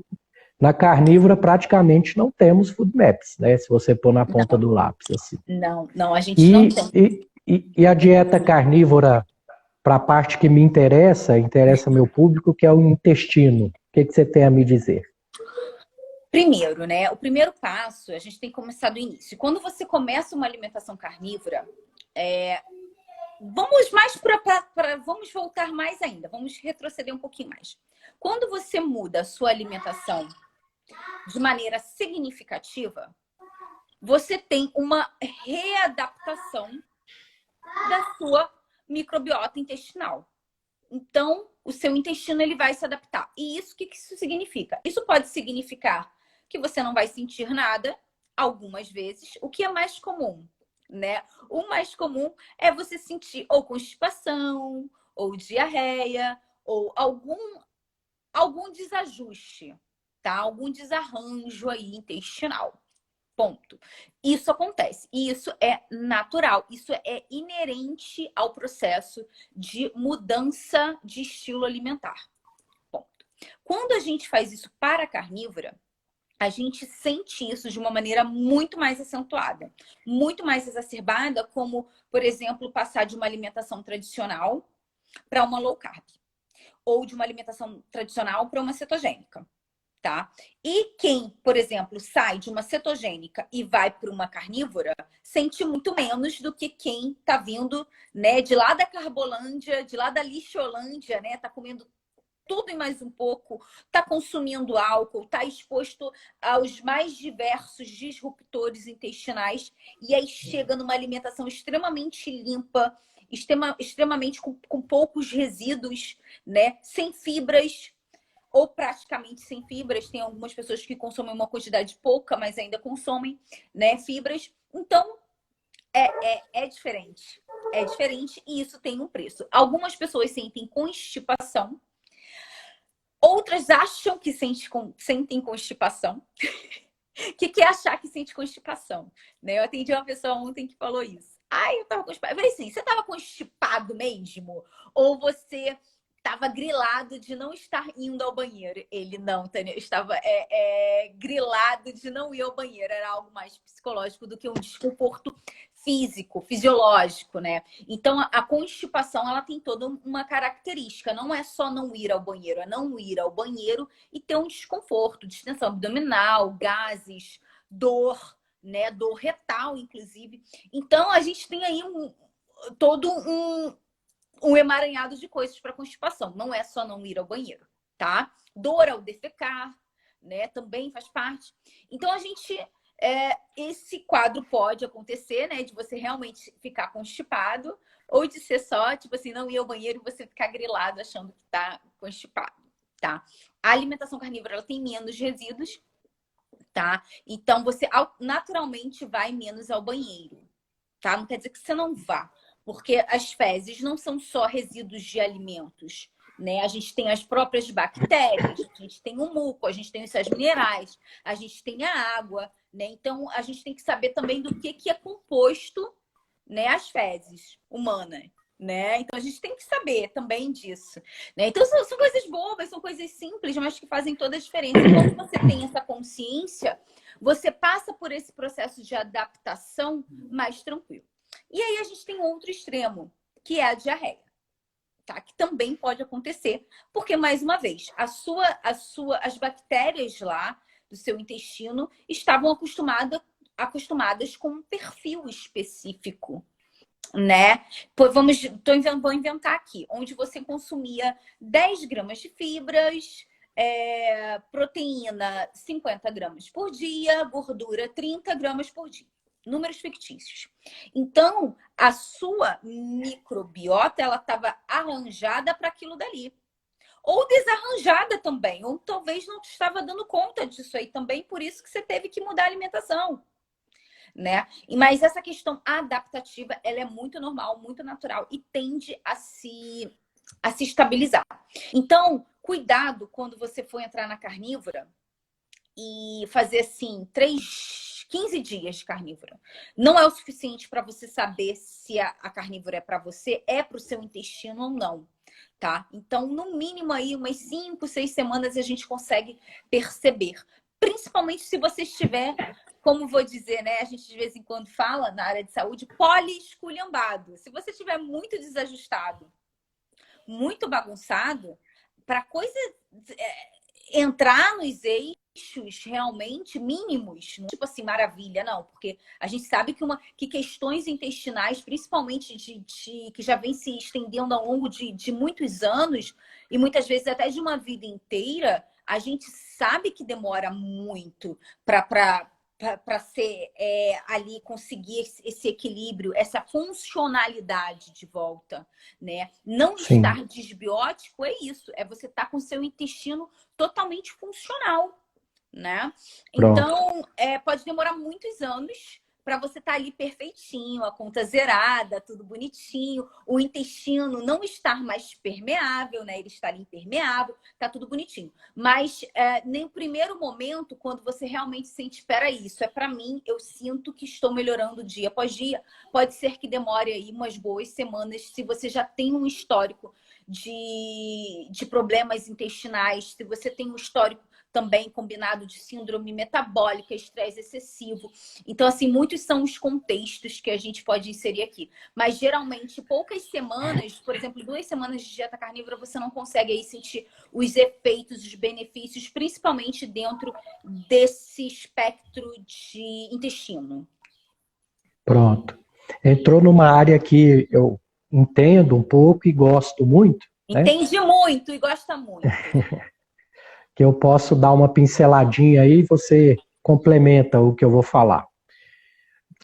na carnívora, praticamente não temos food maps, né? Se você pôr na ponta do lápis. Assim. Não, a gente não tem. E a dieta carnívora, para a parte que me interessa meu público, que é o intestino. O que você tem a me dizer? Primeiro, né? O primeiro passo, a gente tem que começar do início. Quando você começa uma alimentação carnívora, vamos voltar mais ainda, vamos retroceder um pouquinho mais. Quando você muda a sua alimentação de maneira significativa, você tem uma readaptação da sua microbiota intestinal. Então, o seu intestino ele vai se adaptar. E isso, o que isso significa? Isso pode significar que você não vai sentir nada, algumas vezes, o que é mais comum, né? O mais comum é você sentir ou constipação, ou diarreia, ou algum desajuste, tá? Algum desarranjo aí intestinal. Ponto. Isso acontece. E isso é natural. Isso é inerente ao processo de mudança de estilo alimentar. Ponto. Quando a gente faz isso para a carnívora, a gente sente isso de uma maneira muito mais acentuada, muito mais exacerbada, como, por exemplo, passar de uma alimentação tradicional para uma low carb, ou de uma alimentação tradicional para uma cetogênica. Tá? E quem, por exemplo, sai de uma cetogênica e vai para uma carnívora, sente muito menos do que quem tá vindo, né, de lá da Carbolândia, de lá da Lixolândia, né, tá comendo tudo e mais um pouco, tá consumindo álcool, tá exposto aos mais diversos disruptores intestinais e aí chega numa alimentação extremamente limpa, extremamente com poucos resíduos, né, sem fibras, ou praticamente sem fibras. Tem algumas pessoas que consomem uma quantidade pouca, mas ainda consomem, né, fibras. Então, é diferente. É diferente e isso tem um preço. Algumas pessoas sentem constipação, outras acham que sentem constipação. O que é achar que sente constipação? Né? Eu atendi uma pessoa ontem que falou isso. Ai, eu tava constipado. Eu falei assim, você tava constipado mesmo? Ou você estava grilado de não estar indo ao banheiro? Ele não, Tânia, eu estava grilado de não ir ao banheiro. Era algo mais psicológico do que um desconforto físico, fisiológico, né? Então, a constipação, ela tem toda uma característica. Não é só não ir ao banheiro, é não ir ao banheiro e ter um desconforto, distensão abdominal, gases, dor, né? Dor retal, inclusive. Então, a gente tem aí todo um emaranhado de coisas para constipação. Não é só não ir ao banheiro, tá? Dor ao defecar, né? Também faz parte. Então, a gente... esse quadro pode acontecer, né? De você realmente ficar constipado ou de ser só, tipo assim, não ir ao banheiro e você ficar grilado achando que tá constipado, tá? A alimentação carnívora, ela tem menos resíduos, tá? Então, você naturalmente vai menos ao banheiro, tá? Não quer dizer que você não vá, porque as fezes não são só resíduos de alimentos, né? A gente tem as próprias bactérias, a gente tem o muco, a gente tem os sais minerais, a gente tem a água, né? Então, a gente tem que saber também do que é composto, né, as fezes humanas, né? Então, a gente tem que saber também disso, né? Então, são coisas bobas, são coisas simples, mas que fazem toda a diferença. E quando você tem essa consciência, você passa por esse processo de adaptação mais tranquilo. E aí, a gente tem outro extremo, que é a diarreia. Tá? Que também pode acontecer, porque, mais uma vez, as bactérias lá do seu intestino estavam acostumadas com um perfil específico, né? Vou inventar aqui, onde você consumia 10 gramas de fibras, proteína 50 gramas por dia, gordura 30 gramas por dia. Números fictícios. Então, a sua microbiota, ela estava arranjada para aquilo dali. Ou desarranjada também. Ou talvez não estava dando conta disso aí também, por isso que você teve que mudar a alimentação, né? Mas essa questão adaptativa, ela é muito normal, muito natural e tende a se estabilizar. Então, cuidado quando você for entrar na carnívora e fazer assim, 15 dias de carnívora. Não é o suficiente para você saber se a carnívora é para você, é para o seu intestino ou não, tá? Então, no mínimo aí, umas 5, 6 semanas a gente consegue perceber. Principalmente se você estiver, como vou dizer, né? A gente de vez em quando fala na área de saúde, poliesculhambado. Se você estiver muito desajustado, muito bagunçado, para coisa entrar nos eixos, realmente mínimos, tipo assim, maravilha, não, porque a gente sabe que questões intestinais, principalmente que já vem se estendendo ao longo de muitos anos, e muitas vezes até de uma vida inteira, a gente sabe que demora muito para ser ali conseguir esse equilíbrio, essa funcionalidade de volta, né? Não Sim, estar disbiótico é isso, é você estar com o seu intestino totalmente funcional, né? pronto. Então, pode demorar muitos anos para você estar ali perfeitinho, a conta zerada, tudo bonitinho, o intestino não estar mais permeável, né? Ele estar impermeável, tá tudo bonitinho. Mas no primeiro momento, quando você realmente sente, espera isso, é para mim, eu sinto que estou melhorando dia após dia. Pode ser que demore aí umas boas semanas, se você já tem um histórico de problemas intestinais, se você tem um histórico também combinado de síndrome metabólica, estresse excessivo. Então, assim, muitos são os contextos que a gente pode inserir aqui. Mas, geralmente, poucas semanas, por exemplo, 2 semanas de dieta carnívora, você não consegue aí sentir os efeitos, os benefícios, principalmente dentro desse espectro de intestino. Pronto. Entrou numa área que eu entendo um pouco e gosto muito, né? Entende muito e gosta muito. Que eu posso dar uma pinceladinha aí e você complementa o que eu vou falar.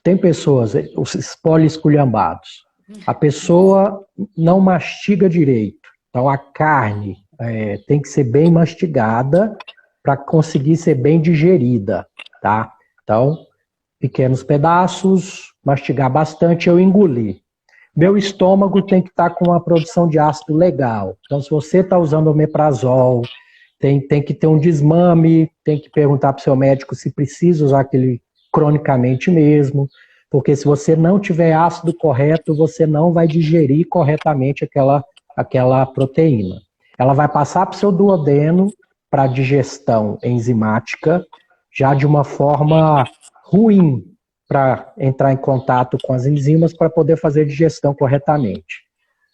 Tem pessoas, os poliesculhambados. A pessoa não mastiga direito. Então a carne tem que ser bem mastigada para conseguir ser bem digerida, tá? Então, pequenos pedaços, mastigar bastante, eu engolir. Meu estômago tem que estar com uma produção de ácido legal. Então, se você está usando omeprazol, tem que ter um desmame, tem que perguntar para o seu médico se precisa usar aquele cronicamente mesmo, porque se você não tiver ácido correto, você não vai digerir corretamente aquela proteína. Ela vai passar para o seu duodeno para digestão enzimática, já de uma forma ruim, para entrar em contato com as enzimas para poder fazer a digestão corretamente.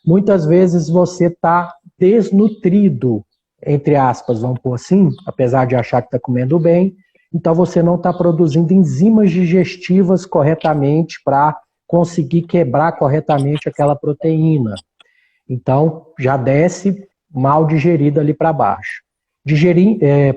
Muitas vezes você está desnutrido, entre aspas, vamos pôr assim, apesar de achar que está comendo bem, então você não está produzindo enzimas digestivas corretamente para conseguir quebrar corretamente aquela proteína. Então já desce mal digerida ali para baixo.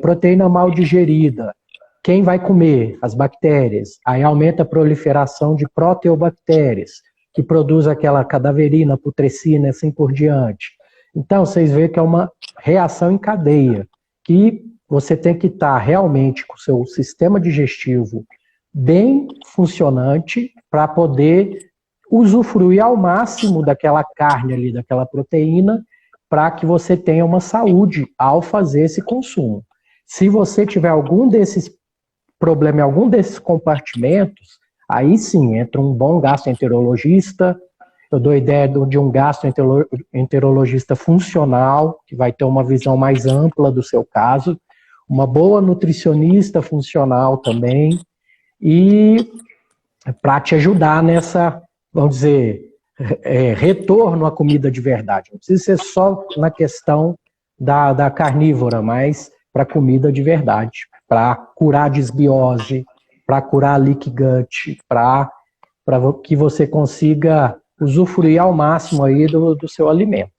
Proteína mal digerida. Quem vai comer? As bactérias. Aí aumenta a proliferação de proteobactérias, que produz aquela cadaverina, putrescina, assim por diante. Então, vocês veem que é uma reação em cadeia, que você tem que estar realmente com o seu sistema digestivo bem funcionante para poder usufruir ao máximo daquela carne ali, daquela proteína, para que você tenha uma saúde ao fazer esse consumo. Se você tiver algum desses problema em algum desses compartimentos, aí sim entra um bom gastroenterologista. Eu dou ideia de um gastroenterologista funcional, que vai ter uma visão mais ampla do seu caso, uma boa nutricionista funcional também, e para te ajudar nessa, vamos dizer, retorno à comida de verdade. Não precisa ser só na questão da carnívora, mas para comida de verdade, para curar desbiose, para curar leaky gut, para que você consiga usufruir ao máximo aí do seu alimento.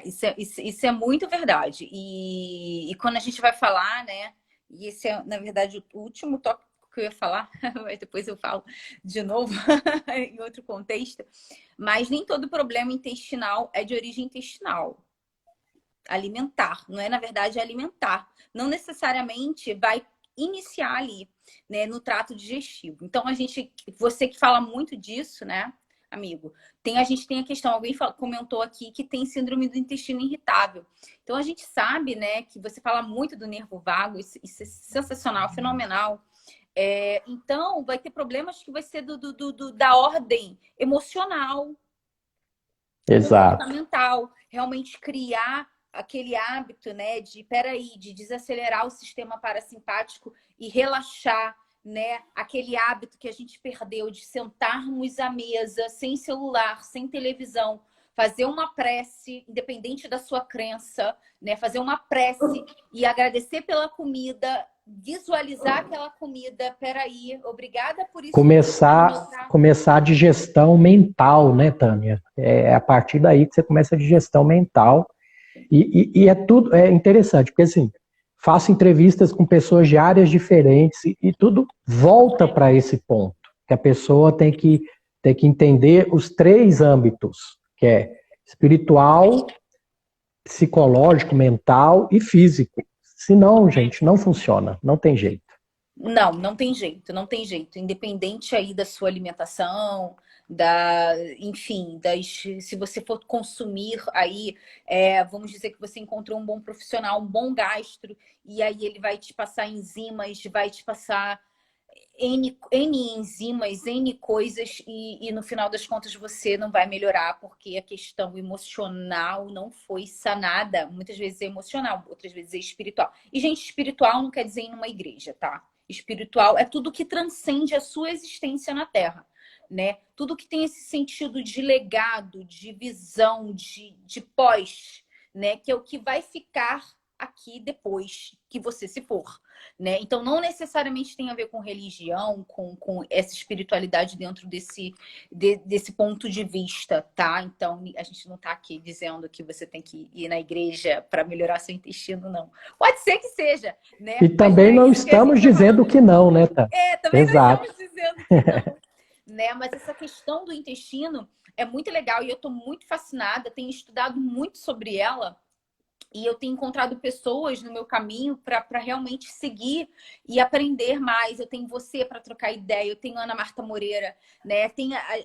Isso é muito verdade. E quando a gente vai falar, né? E esse é, na verdade, o último tópico que eu ia falar, mas depois eu falo de novo em outro contexto. Mas nem todo problema intestinal é de origem intestinal. Alimentar, não é, na verdade, alimentar. Não necessariamente vai iniciar ali, né, no trato digestivo. Então, você que fala muito disso, né, amigo, a gente tem a questão, alguém comentou aqui que tem síndrome do intestino irritável. Então, a gente sabe, né, que você fala muito do nervo vago, isso é sensacional, fenomenal. Então, vai ter problemas que vai ser da ordem emocional, Exato. comportamental, realmente criar aquele hábito, né, de desacelerar o sistema parasimpático e relaxar, né, aquele hábito que a gente perdeu de sentarmos à mesa sem celular, sem televisão, fazer uma prece, independente da sua crença, né? Fazer uma prece e agradecer pela comida, visualizar aquela comida. Peraí, obrigada por isso. Começar a digestão mental, né, Tânia? É a partir daí que você começa a digestão mental. E é interessante, porque assim, faço entrevistas com pessoas de áreas diferentes e tudo volta para esse ponto, que a pessoa tem que entender os 3 âmbitos, que é espiritual, psicológico, mental e físico. Senão, gente, não funciona, não tem jeito. Não, não tem jeito, não tem jeito. Independente aí da sua alimentação, enfim, se você for consumir aí, vamos dizer que você encontrou um bom profissional, um bom gastro, e aí ele vai te passar enzimas, vai te passar N enzimas, N coisas, e no final das contas você não vai melhorar porque a questão emocional não foi sanada. Muitas vezes é emocional, outras vezes é espiritual. E, gente, espiritual não quer dizer em uma igreja, tá? Espiritual é tudo que transcende a sua existência na Terra, né? Tudo que tem esse sentido de legado, de visão, de pós, né? Que é o que vai ficar aqui depois que você se for, né? Então, não necessariamente tem a ver com religião, com essa espiritualidade dentro desse ponto de vista, tá? Então, a gente não tá aqui dizendo que você tem que ir na igreja para melhorar seu intestino, não. Pode ser que seja, né? E também não estamos dizendo que não, né, tá? Também Exato. não estamos dizendo que não. Né? Mas essa questão do intestino é muito legal e eu tô muito fascinada, tenho estudado muito sobre ela. E eu tenho encontrado pessoas no meu caminho para realmente seguir e aprender mais. Eu tenho você para trocar ideia, eu tenho Ana Marta Moreira, né?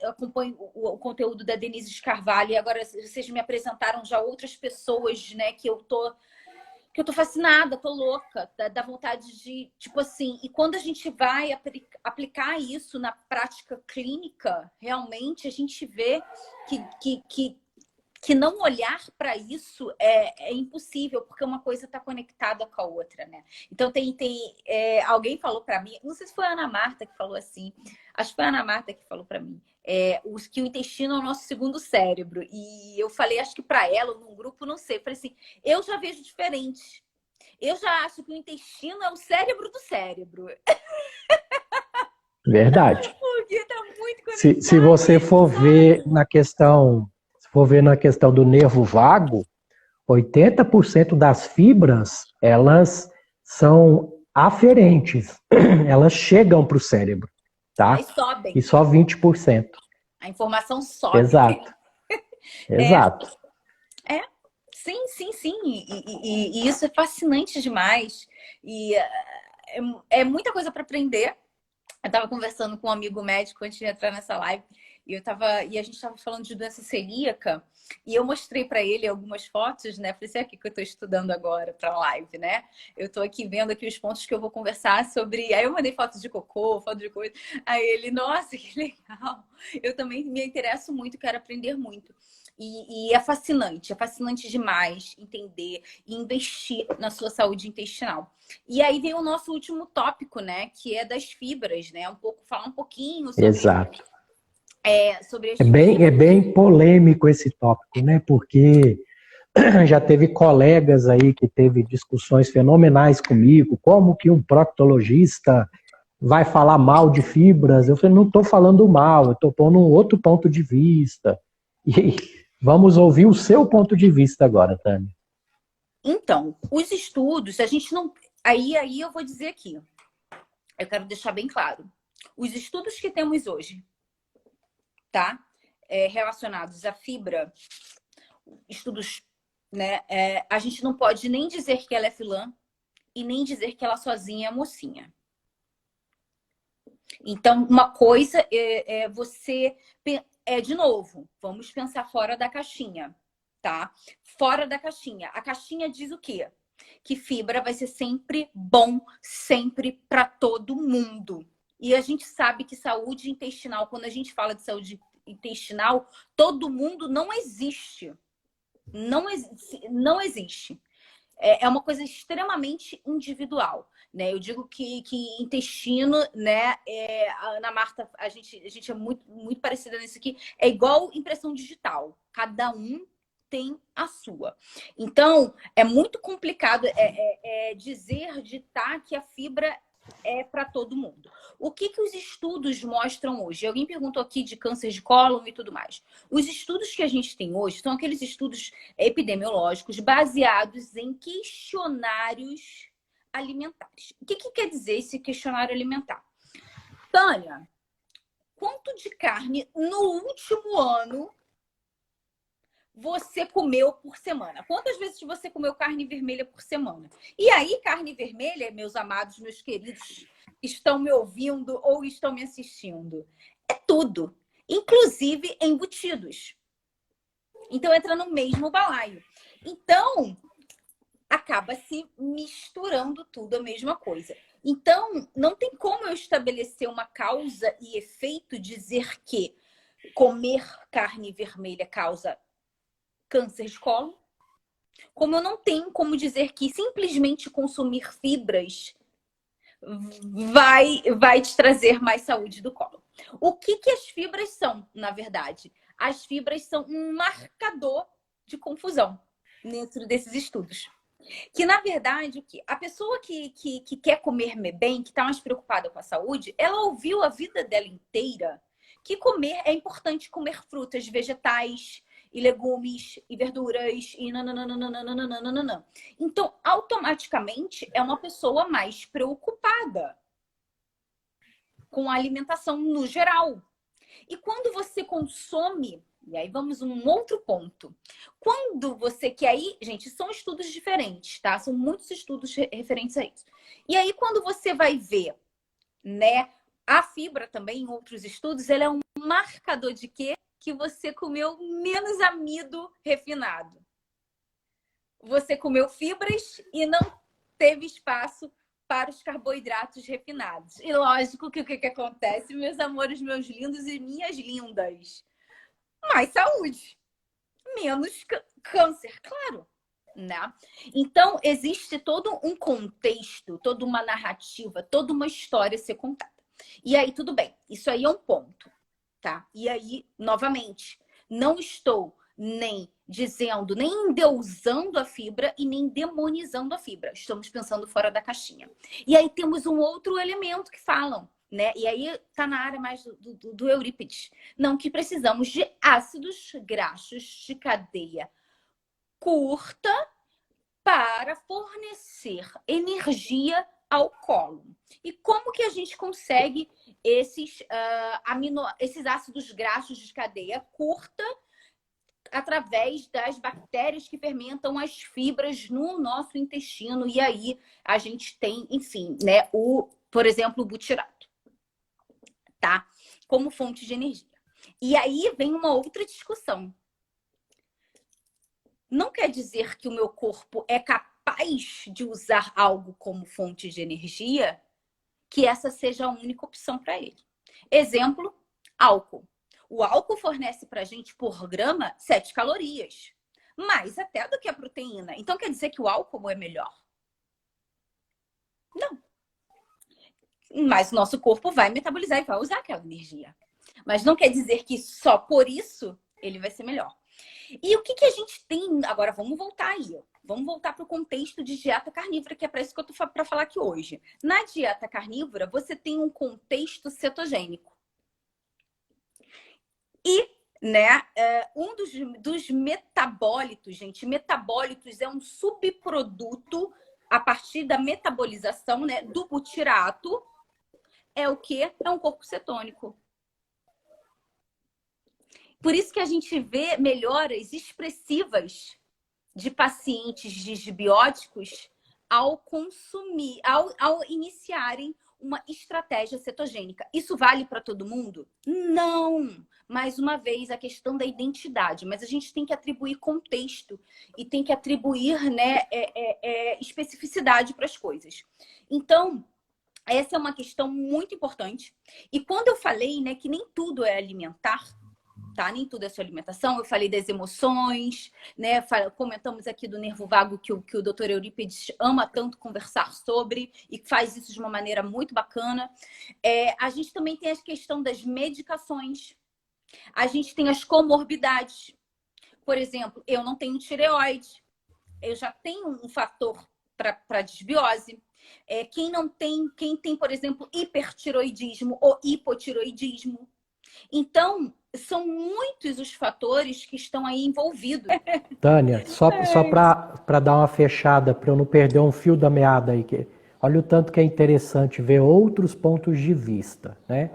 Eu acompanho o conteúdo da Denise Carvalho, e agora vocês me apresentaram já outras pessoas, né? Que eu tô fascinada, tô louca, da vontade de, tipo assim, e quando a gente vai aplicar isso na prática clínica, realmente a gente vê que não olhar para isso é impossível, porque uma coisa está conectada com a outra, né? Então, alguém falou para mim, não sei se foi a Ana Marta que falou assim, acho que foi a Ana Marta que falou para mim, que o intestino é o nosso segundo cérebro. E eu falei, acho que para ela, num grupo, não sei, eu falei assim, eu já vejo diferente. Eu já acho que o intestino é o cérebro do cérebro. Verdade. Porque tá muito conectado. Se você for ver na questão do nervo vago, 80% das fibras, elas são aferentes. Elas chegam para o cérebro, tá? Mas sobem. E só 20%. A informação sobe. Exato. Exato. Sim. E isso é fascinante demais. E é muita coisa para aprender. Eu estava conversando com um amigo médico antes de entrar nessa live e a gente estava falando de doença celíaca e eu mostrei para ele algumas fotos, né? Falei assim, aqui que eu estou estudando agora para a live, né? Eu estou aqui vendo aqui os pontos que eu vou conversar sobre. Aí eu mandei fotos de cocô, fotos de coisa. Aí ele, nossa, que legal! Eu também me interesso muito, quero aprender muito. E é fascinante demais entender e investir na sua saúde intestinal. E aí vem o nosso último tópico, né? Que é das fibras, né? Falar um pouquinho sobre, Exato. Sobre as fibras. É bem polêmico esse tópico, né? Porque já teve colegas aí que teve discussões fenomenais comigo, como que um proctologista vai falar mal de fibras? Eu falei, não estou falando mal, eu estou pondo um outro ponto de vista. E vamos ouvir o seu ponto de vista agora, Tânia. Então, os estudos, a gente não... Aí eu vou dizer aqui, eu quero deixar bem claro. Os estudos que temos hoje, tá? Relacionados à fibra, estudos, né? A gente não pode nem dizer que ela é filã e nem dizer que ela sozinha é mocinha. Então, uma coisa é você... de novo, vamos pensar fora da caixinha, tá? Fora da caixinha. A caixinha diz o quê? Que fibra vai ser sempre bom, sempre para todo mundo. E a gente sabe que saúde intestinal, quando a gente fala de saúde intestinal, todo mundo não existe. Não existe. é uma coisa extremamente individual, né? Eu digo que intestino, né? Ana Marta, a gente é muito parecida nisso aqui. É igual impressão digital. Cada um tem a sua. Então, é muito complicado ditar que a fibra é para todo mundo. O que os estudos mostram hoje? Alguém perguntou aqui de câncer de cólon e tudo mais. Os estudos que a gente tem hoje são aqueles estudos epidemiológicos baseados em questionários alimentares. O que quer dizer esse questionário alimentar? Tânia, quanto de carne no último ano você comeu por semana? Quantas vezes você comeu carne vermelha por semana? E aí, carne vermelha, meus amados, meus queridos, estão me ouvindo ou estão me assistindo? É tudo, inclusive embutidos. Então, entra no mesmo balaio. Então, acaba se misturando tudo a mesma coisa. Então, não tem como eu estabelecer uma causa e efeito, dizer que comer carne vermelha causa câncer de colo, como eu não tenho como dizer que simplesmente consumir fibras vai te trazer mais saúde do colo. O que as fibras são, na verdade? As fibras são um marcador de confusão dentro desses estudos. Que, na verdade, a pessoa que quer comer bem, que está mais preocupada com a saúde, ela ouviu a vida dela inteira que é importante comer frutas, vegetais, e legumes, e verduras, e nananana. Então, automaticamente, é uma pessoa mais preocupada com a alimentação no geral. E quando você consome, e aí vamos a um outro ponto. Quando você, que aí, gente, são estudos diferentes, tá? São muitos estudos referentes a isso. E aí, quando você vai ver, né, a fibra também, em outros estudos, ela é um marcador de quê? Que você comeu menos amido refinado. Você comeu fibras e não teve espaço para os carboidratos refinados. E lógico que o que acontece, meus amores, meus lindos e minhas lindas? Mais saúde, menos câncer, claro. Né? Então, existe todo um contexto, toda uma narrativa, toda uma história a ser contada. E aí, tudo bem, isso aí é um ponto. Tá? E aí, novamente, não estou nem dizendo, nem endeusando a fibra e nem demonizando a fibra. Estamos pensando fora da caixinha. E aí temos um outro elemento que falam, né? E aí tá na área mais do Eurípides. Não, que precisamos de ácidos graxos de cadeia curta para fornecer energia ao cólon. E como que a gente consegue esses ácidos graxos de cadeia curta através das bactérias que fermentam as fibras no nosso intestino? E aí a gente tem, enfim, né, por exemplo, o butirato, tá? Como fonte de energia. E aí vem uma outra discussão. Não quer dizer que o meu corpo é capaz de usar algo como fonte de energia, que essa seja a única opção para ele. Exemplo, álcool. O álcool fornece para a gente, por grama, 7 calorias. Mais até do que a proteína. Então, quer dizer que o álcool é melhor? Não. Mas o nosso corpo vai metabolizar e vai usar aquela energia. Mas não quer dizer que só por isso ele vai ser melhor. E o que a gente tem... Agora, vamos voltar aí. Vamos voltar para o contexto de dieta carnívora, que é para isso que eu estou para falar aqui hoje. Na dieta carnívora, você tem um contexto cetogênico. E, né, um dos metabólitos, gente, metabólitos é um subproduto a partir da metabolização, né, do butirato. É o quê? É um corpo cetônico. Por isso que a gente vê melhoras expressivas de pacientes disbióticos ao consumir, ao iniciarem uma estratégia cetogênica. Isso vale para todo mundo? Não! Mais uma vez, a questão da identidade. Mas a gente tem que atribuir contexto e tem que atribuir, né, especificidade para as coisas. Então, essa é uma questão muito importante. E quando eu falei, né, que nem tudo é alimentar, tá? Nem tudo é sua alimentação. Eu falei das emoções, né? Comentamos aqui do nervo vago que o Dr. Eurípides ama tanto conversar sobre e faz isso de uma maneira muito bacana. A gente também tem a questão das medicações. A gente tem as comorbidades. Por exemplo, eu não tenho tireoide. Eu já tenho um fator para desbiose. Quem tem, por exemplo, hipertiroidismo ou hipotiroidismo. Então, são muitos os fatores que estão aí envolvidos. Tânia, só para dar uma fechada, para eu não perder um fio da meada aí, olha o tanto que é interessante ver outros pontos de vista, né?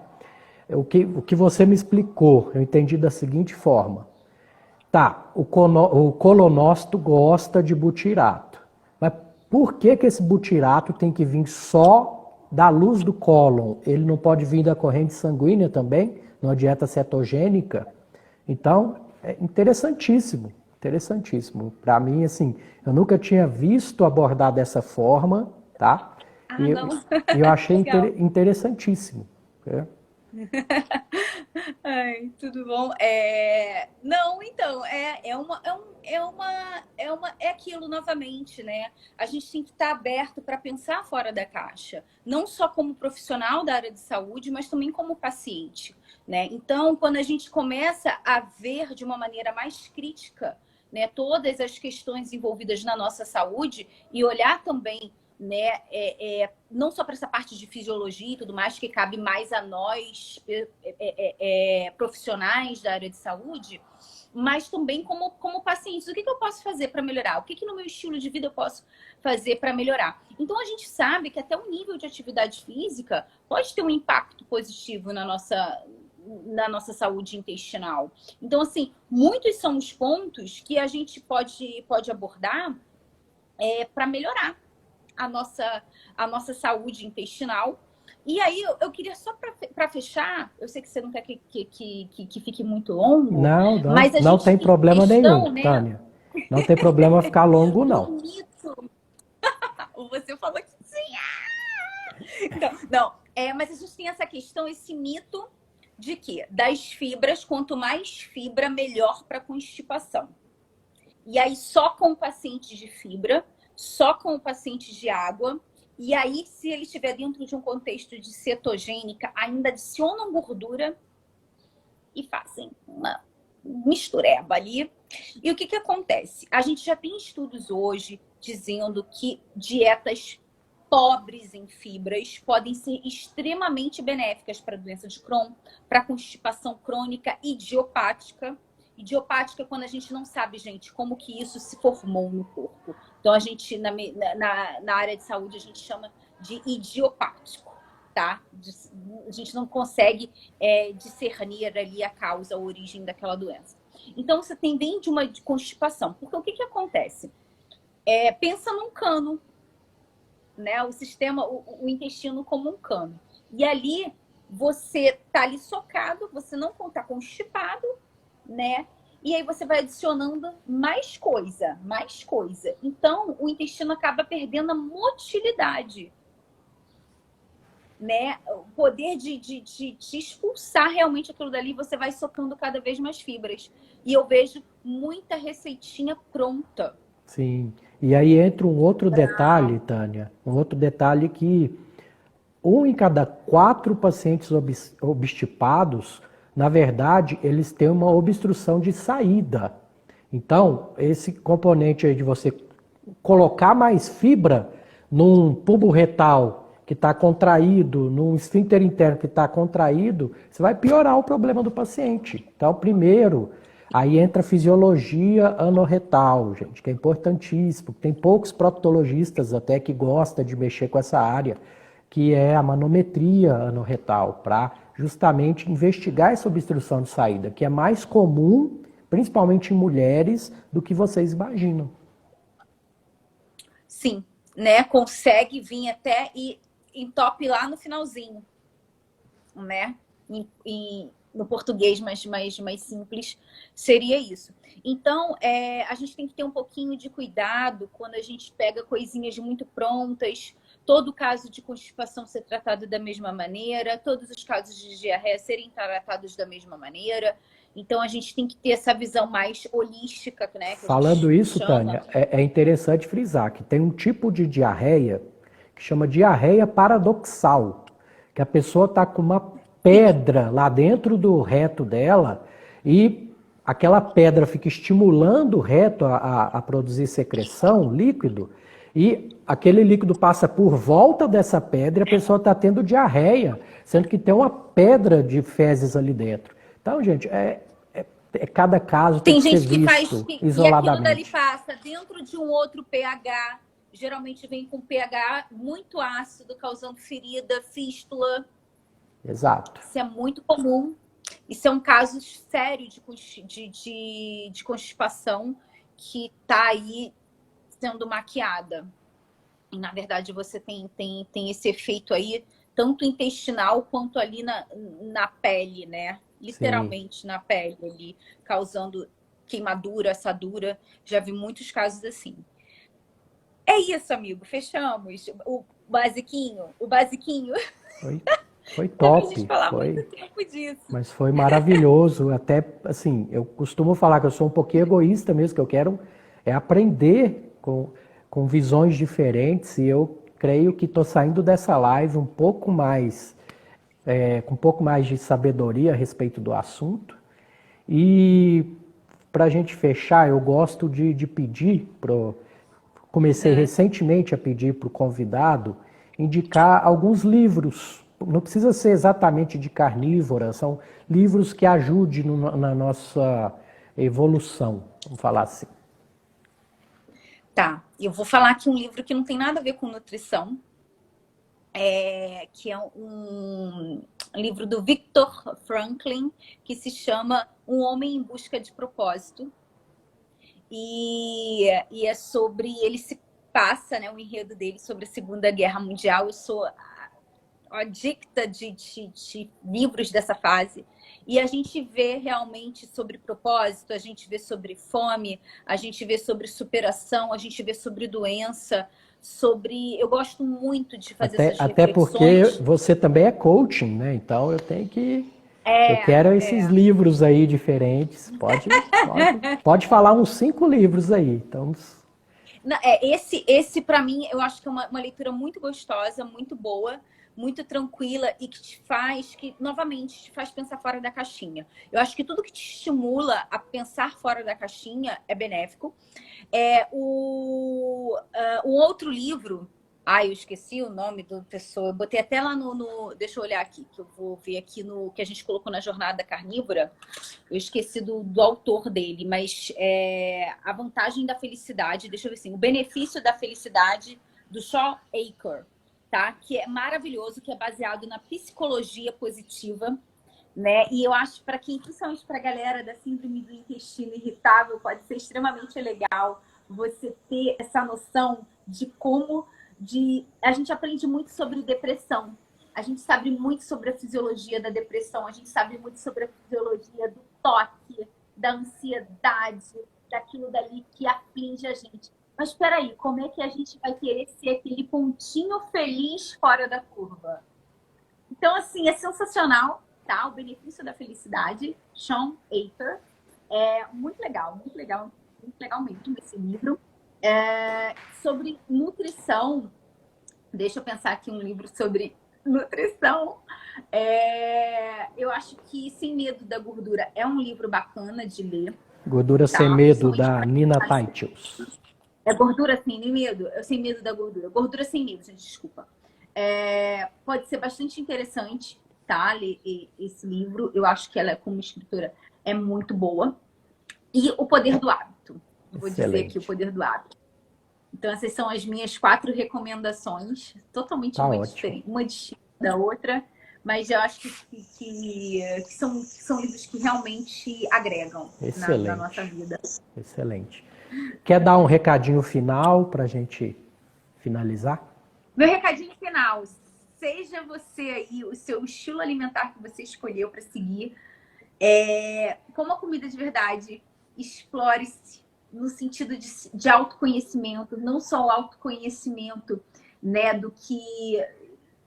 O que você me explicou, eu entendi da seguinte forma. Tá, o colonócito gosta de butirato, mas por que esse butirato tem que vir só da luz do cólon? Ele não pode vir da corrente sanguínea também, numa dieta cetogênica? Então, é interessantíssimo, interessantíssimo. Para mim, assim, eu nunca tinha visto abordar dessa forma, tá? E eu achei interessantíssimo. Ai, tudo bom? Não, então, é aquilo novamente, né? A gente tem que estar aberto para pensar fora da caixa, não só como profissional da área de saúde, mas também como paciente, né? Então, quando a gente começa a ver de uma maneira mais crítica, né, todas as questões envolvidas na nossa saúde e olhar também, né, não só para essa parte de fisiologia e tudo mais, que cabe mais a nós, profissionais da área de saúde, mas também como pacientes. O que eu posso fazer para melhorar? O que no meu estilo de vida eu posso fazer para melhorar? Então, a gente sabe que até o nível de atividade física pode ter um impacto positivo na nossa saúde intestinal. Então, assim, muitos são os pontos que a gente pode abordar para melhorar a nossa saúde intestinal. E aí, eu queria só para fechar, eu sei que você não quer que fique muito longo, mas não tem problema nenhum, né, Tânia. Não tem problema ficar longo, não. Mito. Você falou que sim. Não, mas a gente tem essa questão, esse mito de que das fibras, quanto mais fibra, melhor para constipação. E aí, só com pacientes de fibra, só com pacientes de água. E aí, se ele estiver dentro de um contexto de cetogênica, ainda adicionam gordura e fazem uma mistureba ali. E o que acontece? A gente já tem estudos hoje dizendo que dietas pobres em fibras podem ser extremamente benéficas para a doença de Crohn, para constipação crônica idiopática. Idiopática é quando a gente não sabe, gente, como que isso se formou no corpo. Então, a gente, na área de saúde, a gente chama de idiopático, tá? A gente não consegue discernir ali a causa, a origem daquela doença. Então, você tem bem de uma constipação. Porque o que acontece? Pensa num cano, né? O sistema, o intestino como um cano. E ali, você tá ali socado, você não tá constipado, né? E aí você vai adicionando mais coisa. Então, o intestino acaba perdendo a motilidade, né? O poder de expulsar realmente aquilo dali, você vai socando cada vez mais fibras. E eu vejo muita receitinha pronta. Sim. E aí entra um outro detalhe, Tânia, um outro detalhe que 1 em cada 4 pacientes obstipados, na verdade, eles têm uma obstrução de saída. Então, esse componente aí de você colocar mais fibra num tubo retal que está contraído, num esfíncter interno que está contraído, você vai piorar o problema do paciente. Então, primeiro, aí entra a fisiologia anorretal, gente, que é importantíssimo. Tem poucos proctologistas até que gostam de mexer com essa área, que é a manometria anorretal, para justamente investigar essa obstrução de saída, que é mais comum, principalmente em mulheres, do que vocês imaginam. Sim, né? Consegue vir até e entope lá no finalzinho, né? No português mais simples, seria isso. Então, a gente tem que ter um pouquinho de cuidado quando a gente pega coisinhas muito prontas, todo caso de constipação ser tratado da mesma maneira, todos os casos de diarreia serem tratados da mesma maneira. Então, a gente tem que ter essa visão mais holística, né? Que a Falando gente isso, chama. Tânia, é interessante frisar que tem um tipo de diarreia que chama diarreia paradoxal, que a pessoa está com uma pedra lá dentro do reto dela e aquela pedra fica estimulando o reto a produzir secreção, líquido, e aquele líquido passa por volta dessa pedra e a pessoa está tendo diarreia, sendo que tem uma pedra de fezes ali dentro. Então, gente, cada caso tem que ser gente que faz visto e aquilo dali isoladamente. passa dentro de um outro pH, geralmente vem com pH muito ácido, causando ferida, fístula. Exato. Isso é muito comum. Isso é um caso sério de constipação que está aí sendo maquiada. E, na verdade, você tem esse efeito aí, tanto intestinal quanto ali na pele, né? Literalmente Sim. Na pele ali, causando queimadura, assadura. Já vi muitos casos assim. É isso, amigo. Fechamos. O basiquinho. Foi top. A gente falar muito tempo disso. Mas foi maravilhoso. Até, assim, eu costumo falar que eu sou um pouquinho egoísta mesmo, que eu quero aprender com visões diferentes. E eu creio que estou saindo dessa live um pouco mais, com um pouco mais de sabedoria a respeito do assunto. E para a gente fechar, eu gosto de pedir comecei recentemente a pedir para o convidado indicar alguns livros. Não precisa ser exatamente de carnívora, são livros que ajudem na nossa evolução, vamos falar assim. Tá, eu vou falar aqui um livro que não tem nada a ver com nutrição, que é um livro do Viktor Franklin, que se chama Um Homem em Busca de Propósito. E é sobre, ele se passa, né, o enredo dele sobre a Segunda Guerra Mundial. Eu sou adicta de livros dessa fase. E a gente vê realmente sobre propósito, a gente vê sobre fome, a gente vê sobre superação, a gente vê sobre doença, sobre... Eu gosto muito de fazer essas reflexões. Até porque você também é coaching, né? Então eu tenho que... eu quero esses livros aí diferentes. Pode falar uns 5 livros aí. Então... Esse para mim, eu acho que é uma leitura muito gostosa, muito boa, muito tranquila e que novamente, te faz pensar fora da caixinha. Eu acho que tudo que te estimula a pensar fora da caixinha é benéfico. Um outro livro... eu esqueci o nome da pessoa. Eu botei até lá deixa eu olhar aqui, que eu vou ver aqui no que a gente colocou na Jornada Carnívora. Eu esqueci do autor dele, mas A Vantagem da Felicidade. Deixa eu ver assim. O Benefício da Felicidade, do Shawn Achor, tá? Que é maravilhoso, que é baseado na psicologia positiva, né? E eu acho, para quem, principalmente para a galera da síndrome do intestino irritável, pode ser extremamente legal você ter essa noção de como... A gente aprende muito sobre depressão. A gente sabe muito sobre a fisiologia da depressão. A gente sabe muito sobre a fisiologia do toque, da ansiedade, daquilo dali que aflige a gente. Mas espera aí, como é que a gente vai querer ser aquele pontinho feliz fora da curva? Então, assim, é sensacional, tá? O Benefício da Felicidade, Shawn Achor. É muito legal mesmo esse livro. Sobre nutrição, deixa eu pensar aqui um livro sobre nutrição. Eu acho que Sem Medo da Gordura é um livro bacana de ler. Gordura Sem Medo, da Nina Teicholz. Gordura Sem Medo? Sem Medo da Gordura. Gordura Sem Medo, gente, desculpa. Pode ser bastante interessante, tá? Ler esse livro. Eu acho que ela, como escritora, é muito boa. E O Poder do Hábito. Vou dizer aqui O Poder do Hábito. Então, essas são as minhas 4 recomendações. Totalmente diferente, uma distinta da outra. Mas eu acho que são livros que realmente agregam na nossa vida. Excelente. Quer dar um recadinho final para a gente finalizar? Meu recadinho final. Seja você aí, o seu estilo alimentar que você escolheu para seguir. Coma comida de verdade. Explore-se no sentido de autoconhecimento. Não só o autoconhecimento né,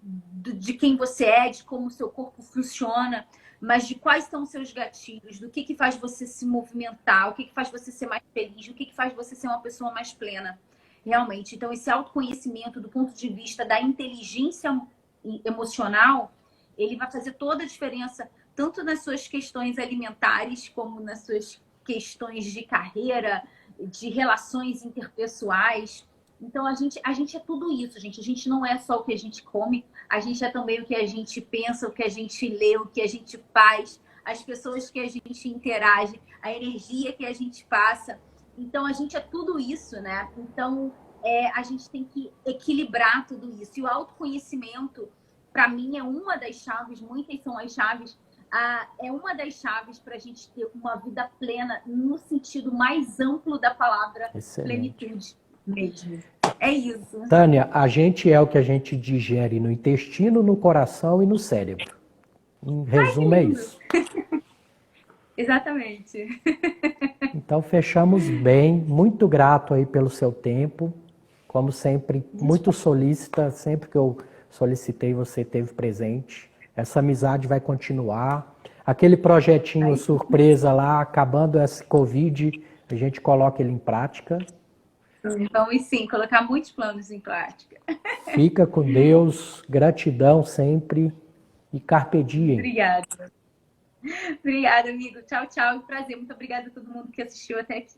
de quem você é, de como o seu corpo funciona, mas de quais são os seus gatilhos, do que faz você se movimentar, o que faz você ser mais feliz, o que faz você ser uma pessoa mais plena, realmente. Então, esse autoconhecimento do ponto de vista da inteligência emocional, ele vai fazer toda a diferença, tanto nas suas questões alimentares, como nas suas questões de carreira, de relações interpessoais. Então, a gente é tudo isso, gente. A gente não é só o que a gente come, a gente é também o que a gente pensa, o que a gente lê, o que a gente faz, as pessoas que a gente interage, a energia que a gente passa. Então, a gente é tudo isso, né? Então, a gente tem que equilibrar tudo isso. E o autoconhecimento, para mim, é uma das chaves, muitas são as chaves, é uma das chaves para a gente ter uma vida plena no sentido mais amplo da palavra plenitude mesmo. É isso. Tânia, a gente é o que a gente digere no intestino, no coração e no cérebro. Em resumo, é isso. Exatamente. Então, fechamos bem. Muito grato aí pelo seu tempo. Como sempre, muito solícita. Sempre que eu solicitei, você esteve presente. Essa amizade vai continuar. Aquele projetinho surpresa lá, acabando esse Covid, a gente coloca ele em prática. Vamos sim, colocar muitos planos em prática. Fica com Deus, gratidão sempre e carpe diem. Obrigada. Obrigada, amigo. Tchau, tchau. Prazer. Muito obrigada a todo mundo que assistiu até aqui.